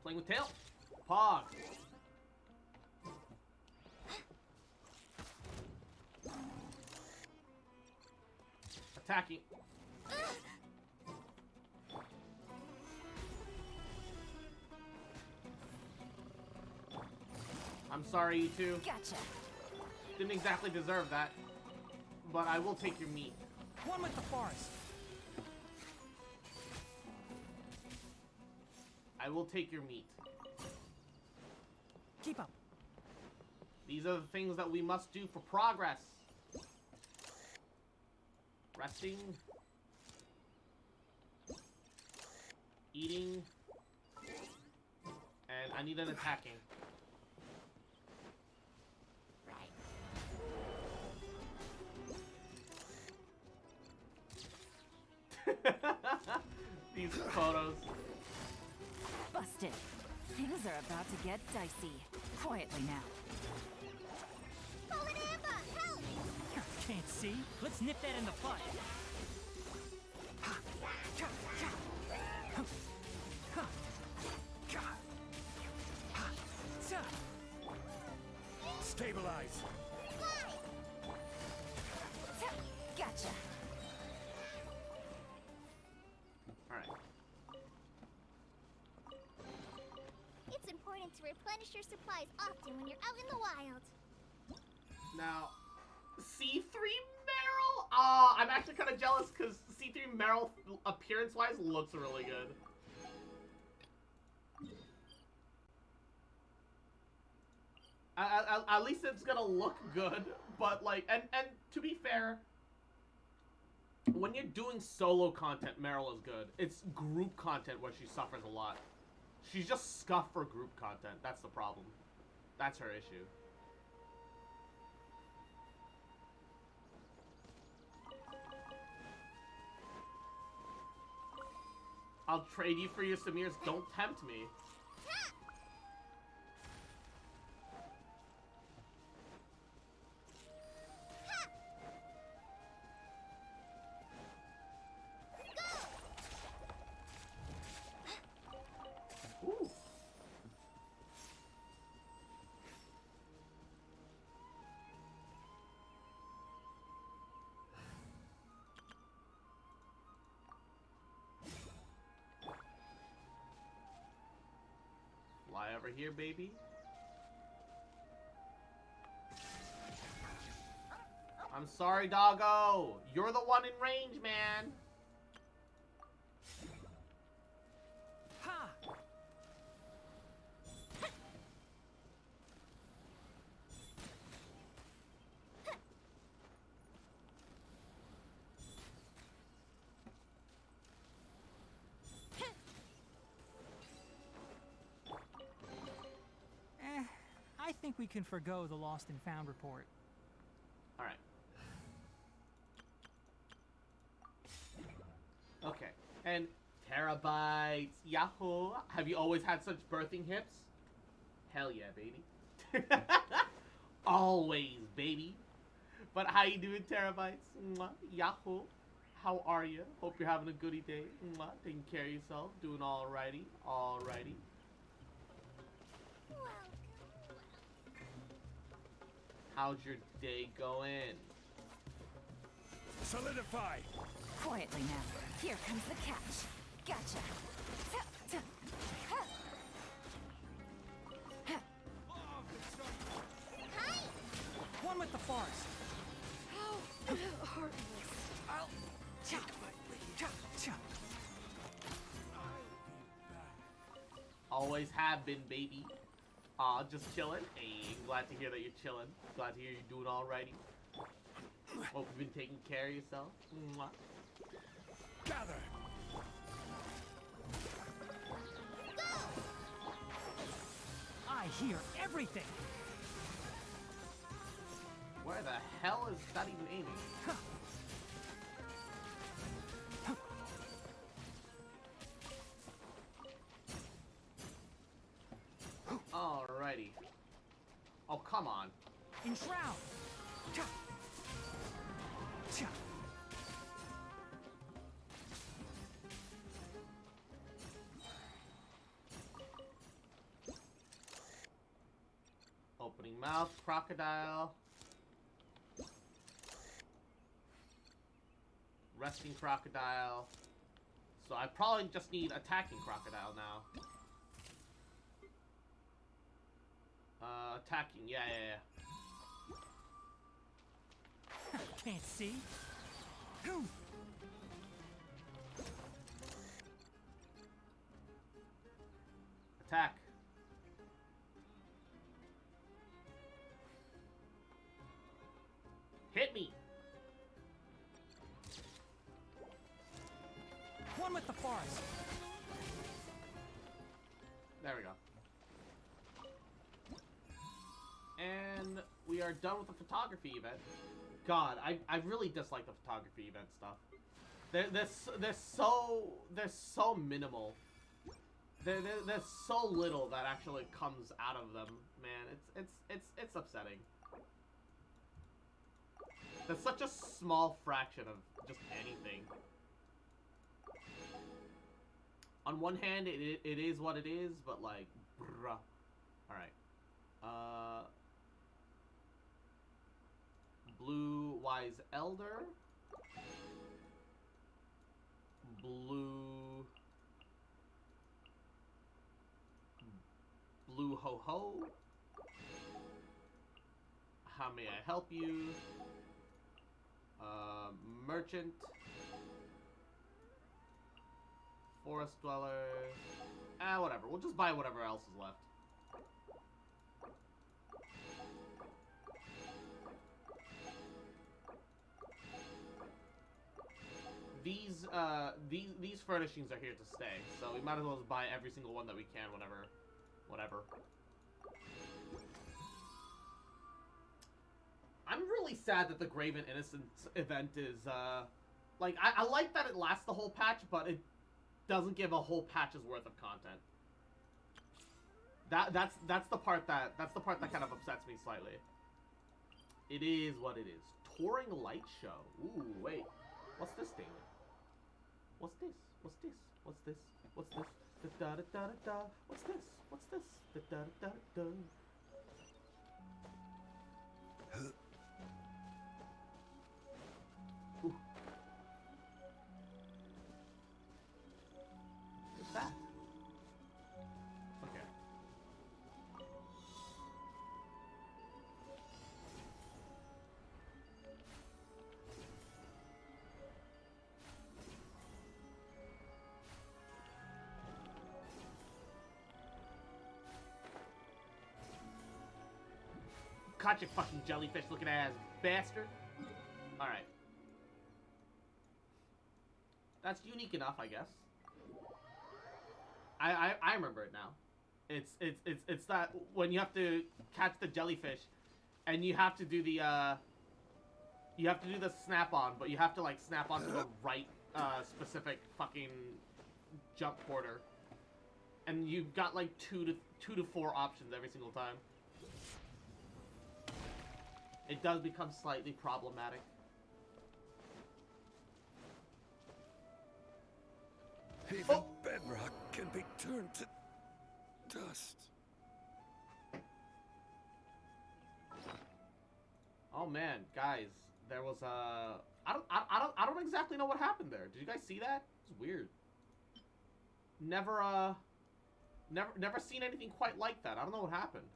Playing with tail. Pog. Attacking. I'm sorry, you two. Gotcha. Didn't exactly deserve that, but I will take your meat. One with the forest. I will take your meat. Keep up. These are the things that we must do for progress. Resting. Eating. And I need an attacking. These photos. Busted. Things are about to get dicey. Quietly now. Call an ambush! Help! Can't see? Let's nip that in the bud. Stabilize. Gotcha. Alright. It's important to replenish your supplies often when you're out in the wild. Now, C3 Meryl? Ah, I'm actually kind of jealous because C3 Meryl, appearance-wise, looks really good. At least it's gonna look good, but like, and to be fair, when you're doing solo content, Meryl is good. It's group content where she suffers a lot. She's just scuffed for group content. That's the problem. That's her issue. I'll trade you for your Samir's Don't Tempt Me. Ooh. over here, baby. I'm sorry, doggo. You're the one in range, man. Ha! I think we can forgo the lost and found report. All right. Okay. And terabytes, yahoo! Have you always had such birthing hips? Hell yeah, baby. Always, baby. But how you doing, terabytes? Mwah, yahoo! How are you? Hope you're having a goody day. Mwah, taking care of yourself, doing alrighty, alrighty. How's your day going? Solidify! Quietly now. Here comes the catch. Gotcha. One with the forest. Heartless. Always have been, baby. Just chilling. Hey, glad to hear that you're chilling. Glad to hear you're doing alrighty. Hope you've been taking care of yourself. Mwah. Gather! I hear everything. Where the hell is that even aiming? Alrighty. Oh, come on. Enshroud. Opening mouth, crocodile. Resting crocodile. So I probably just need attacking crocodile now. Attacking, yeah. Can't see. Attack. Hit me. One with the forest. There we go. And we are done with the photography event. God, I really dislike the photography event stuff. They're so minimal. There's so little that actually comes out of them, man. It's upsetting. There's such a small fraction of just anything. On one hand, it is what it is, but like, bruh. All right. Blue Wise Elder. Blue Ho Ho. How may I help you? Merchant. Forest Dweller. Whatever. We'll just buy whatever else is left. These furnishings are here to stay, so we might as well just buy every single one that we can whatever. I'm really sad that the Graven Innocence event is, like, I like that it lasts the whole patch, but it doesn't give a whole patch's worth of content. That's the part that kind of upsets me slightly. It is what it is. Touring Light Show. Ooh, wait. What's this, David? What's this? What's this? What's this? What's this? Da da da da da. What's this? What's this? Da da da da. Ooh. What's that? Okay. Caught you, fucking jellyfish looking ass bastard. Alright. That's unique enough, I guess. I remember it now. It's that when you have to catch the jellyfish and you have to do the snap-on, but you have to like snap onto the right specific fucking jump quarter. And you've got like two to four options every single time. It does become slightly problematic. Even bedrock can be turned to dust. Oh man, guys, there was I don't exactly know what happened there. Did you guys see that? It's weird. Never seen anything quite like that. I don't know what happened.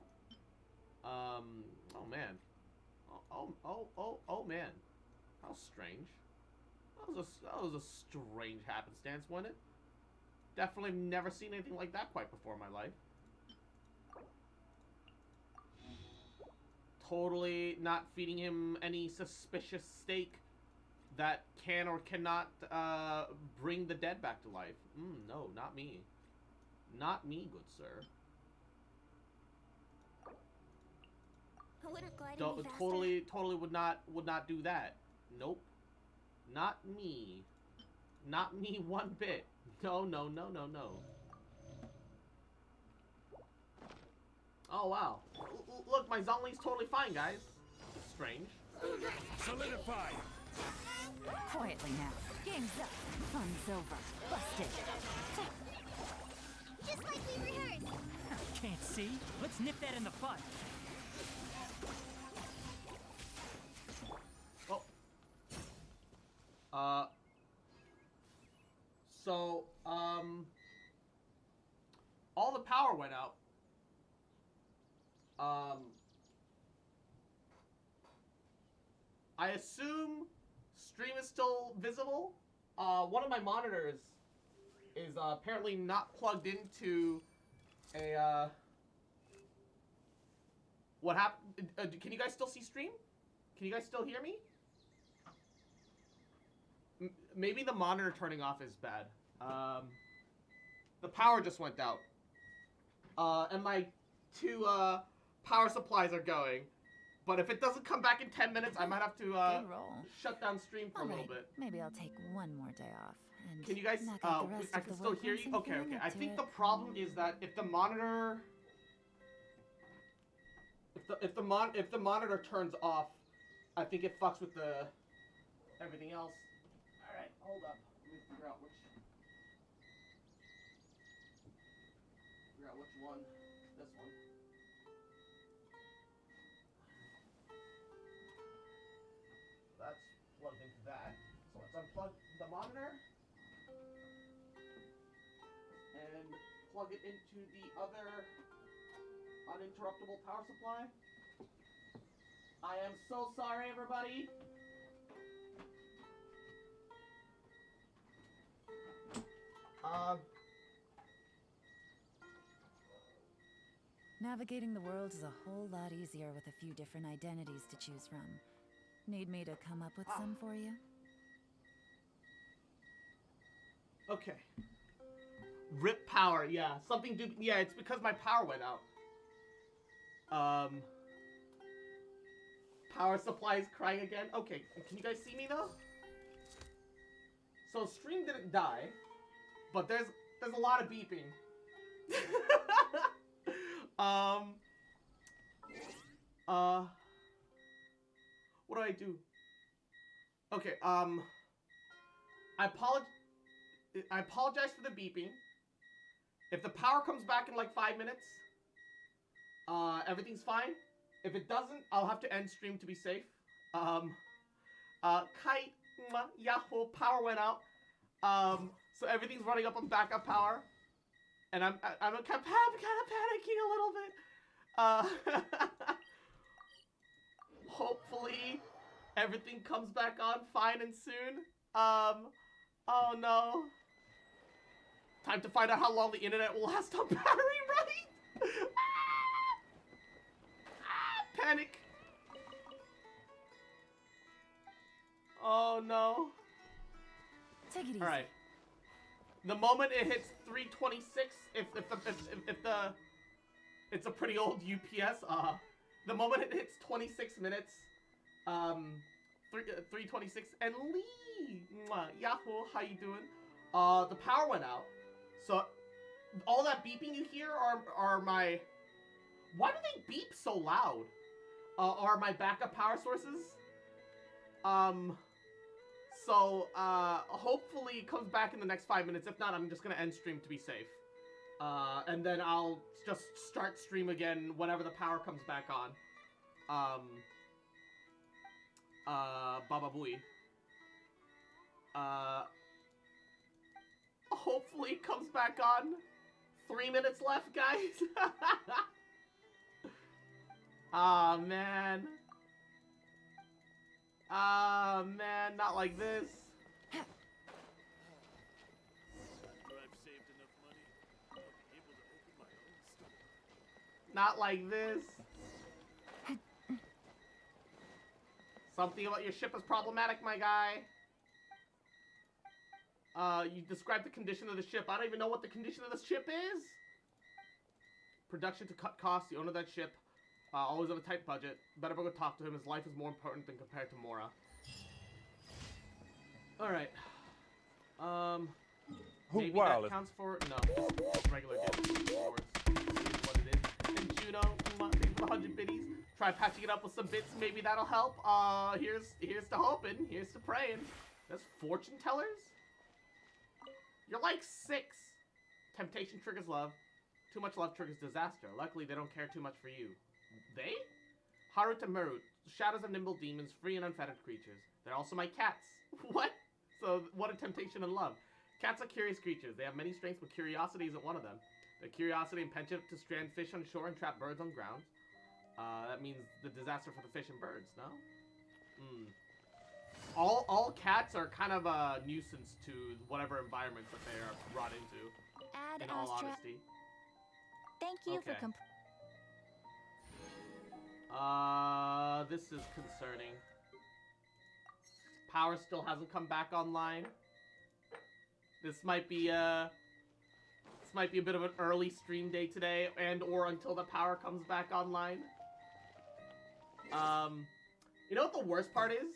Oh man. Oh man. How strange. That was a strange happenstance, wasn't it? Definitely never seen anything like that quite before in my life. Totally not feeding him any suspicious steak that can or cannot bring the dead back to life. No, not me. Not me, good sir. Would it glide any faster? Totally would not do that. Nope. Not me. Not me one bit. No. Oh wow. Look, my Zongli's totally fine, guys. Strange. Solidify! Quietly now. Game's up. Fun's over. Busted. Just like we rehearsed. Can't see? Let's nip that in the bud. Oh. So, all the power went out. I assume stream is still visible. One of my monitors is apparently not plugged into a, what happened? Can you guys still see stream? Can you guys still hear me? Maybe the monitor turning off is bad. The power just went out. And my two power supplies are going. But if it doesn't come back in 10 minutes, I might have to Good roll. shut down stream for a little bit. Maybe I'll take one more day off. And Can you guys, knock out the rest I of can the still work hear once you? I'm Okay. feeling up I to think it. the problem is that if the monitor, if the monitor turns off, I think it fucks with the everything else. All right, hold up. Let me figure out which one. This one. That's plugged into that. So let's unplug the monitor and plug it into the other uninterruptible power supply. I am so sorry, everybody. Navigating the world is a whole lot easier with a few different identities to choose from. Need me to come up with some for you? Okay. Rip power, yeah. Yeah, it's because my power went out. Power supply is crying again. Okay, can you guys see me though? So stream didn't die, but there's a lot of beeping. What do I do? Okay, I apologize for the beeping. If the power comes back in like 5 minutes, everything's fine. If it doesn't, I'll have to end stream to be safe. Kite, Yahoo, power went out. So everything's running up on backup power. And I'm kind of panicking a little bit. Hopefully everything comes back on fine and soon. Oh no. Time to find out how long the internet will last on battery, right? Panic. Oh no. Take it easy. All right. The moment it hits 326, if the it's a pretty old UPS. The moment it hits 26 minutes, 326, and Lee, mwah, Yahoo, how you doing? The power went out, so all that beeping you hear are my. Why do they beep so loud? Are my backup power sources? So, hopefully it comes back in the next 5 minutes. If not, I'm just gonna end stream to be safe. And then I'll just start stream again whenever the power comes back on. Baba Booey. Hopefully it comes back on. 3 minutes left, guys. Ah, man. Ah, man, not like this. Not like this. Something about your ship is problematic, my guy. You described the condition of the ship. I don't even know what the condition of the ship is. Production to cut costs. The owner of that ship. Always have a tight budget. Better go talk to him. His life is more important than compared to Mora. Alright. Maybe well, that counts for... No. Regular damage. What it is. And Juno, thank you for the 100 biddies. Try patching it up with some bits. Maybe that'll help. Here's to hoping. Here's to praying. That's fortune tellers? You're like 6. Temptation triggers love. Too much love triggers disaster. Luckily, they don't care too much for you. They? Harut and Merut. Shadows of nimble demons, free and unfettered creatures. They're also my cats. What? So, what a temptation and love. Cats are curious creatures. They have many strengths, but curiosity isn't one of them. Their curiosity and penchant to strand fish on shore and trap birds on ground. That means the disaster for the fish and birds, no? All cats are kind of a nuisance to whatever environment that they are brought into. Ad In all Astra. honesty. Thank you Okay. for This is concerning. Power still hasn't come back online. This might be a bit of an early stream day today, and or until the power comes back online. You know what the worst part is?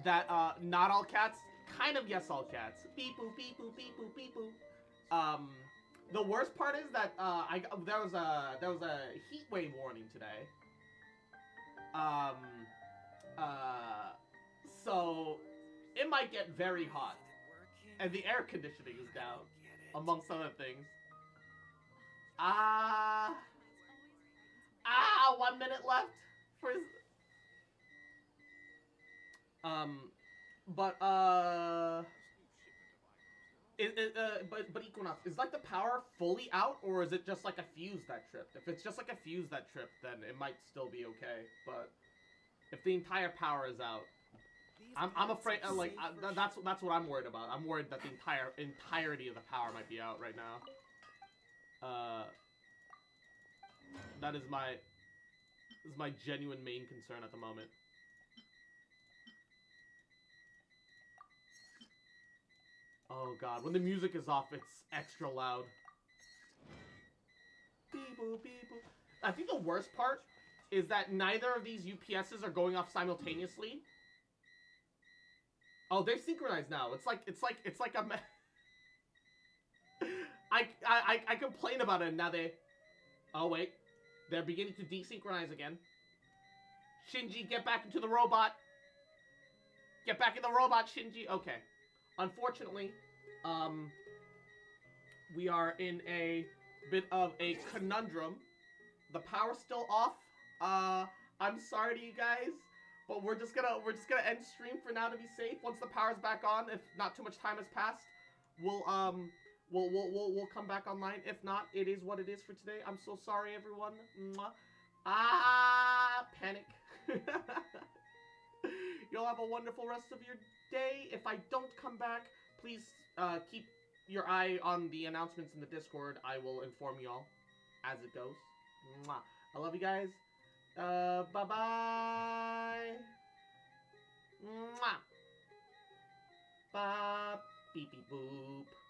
That not all cats, kind of yes all cats. Beep boop beep boop beep boop beep boop. The worst part is that there was a heat wave warning today. So it might get very hot, and the air conditioning is down, amongst other things. 1 minute left for his. But Equinox, is like the power fully out, or is it just like a fuse that tripped? If it's just like a fuse that tripped, then it might still be okay. But if the entire power is out, I'm afraid. That's what I'm worried about. I'm worried that the entirety of the power might be out right now. That is my genuine main concern at the moment. Oh god, when the music is off, it's extra loud. Beep-boop, beep-boop. I think the worst part is that neither of these UPSs are going off simultaneously. Oh, they've synchronized now. It's like a I complain about it and now they... Oh wait, they're beginning to desynchronize again. Shinji, get back into the robot. Get back in the robot, Shinji. Okay. Unfortunately, we are in a bit of a conundrum. The power's still off. I'm sorry to you guys, but we're just gonna end stream for now to be safe. Once the power's back on, if not too much time has passed, we'll come back online. If not, it is what it is for today. I'm so sorry, everyone. Mwah. Panic. You'll have a wonderful rest of your day. If I don't come back, please keep your eye on the announcements in the Discord. I will inform you all as it goes. Mwah. I love you guys. Bye-bye. Mwah. Bop, beep beep boop.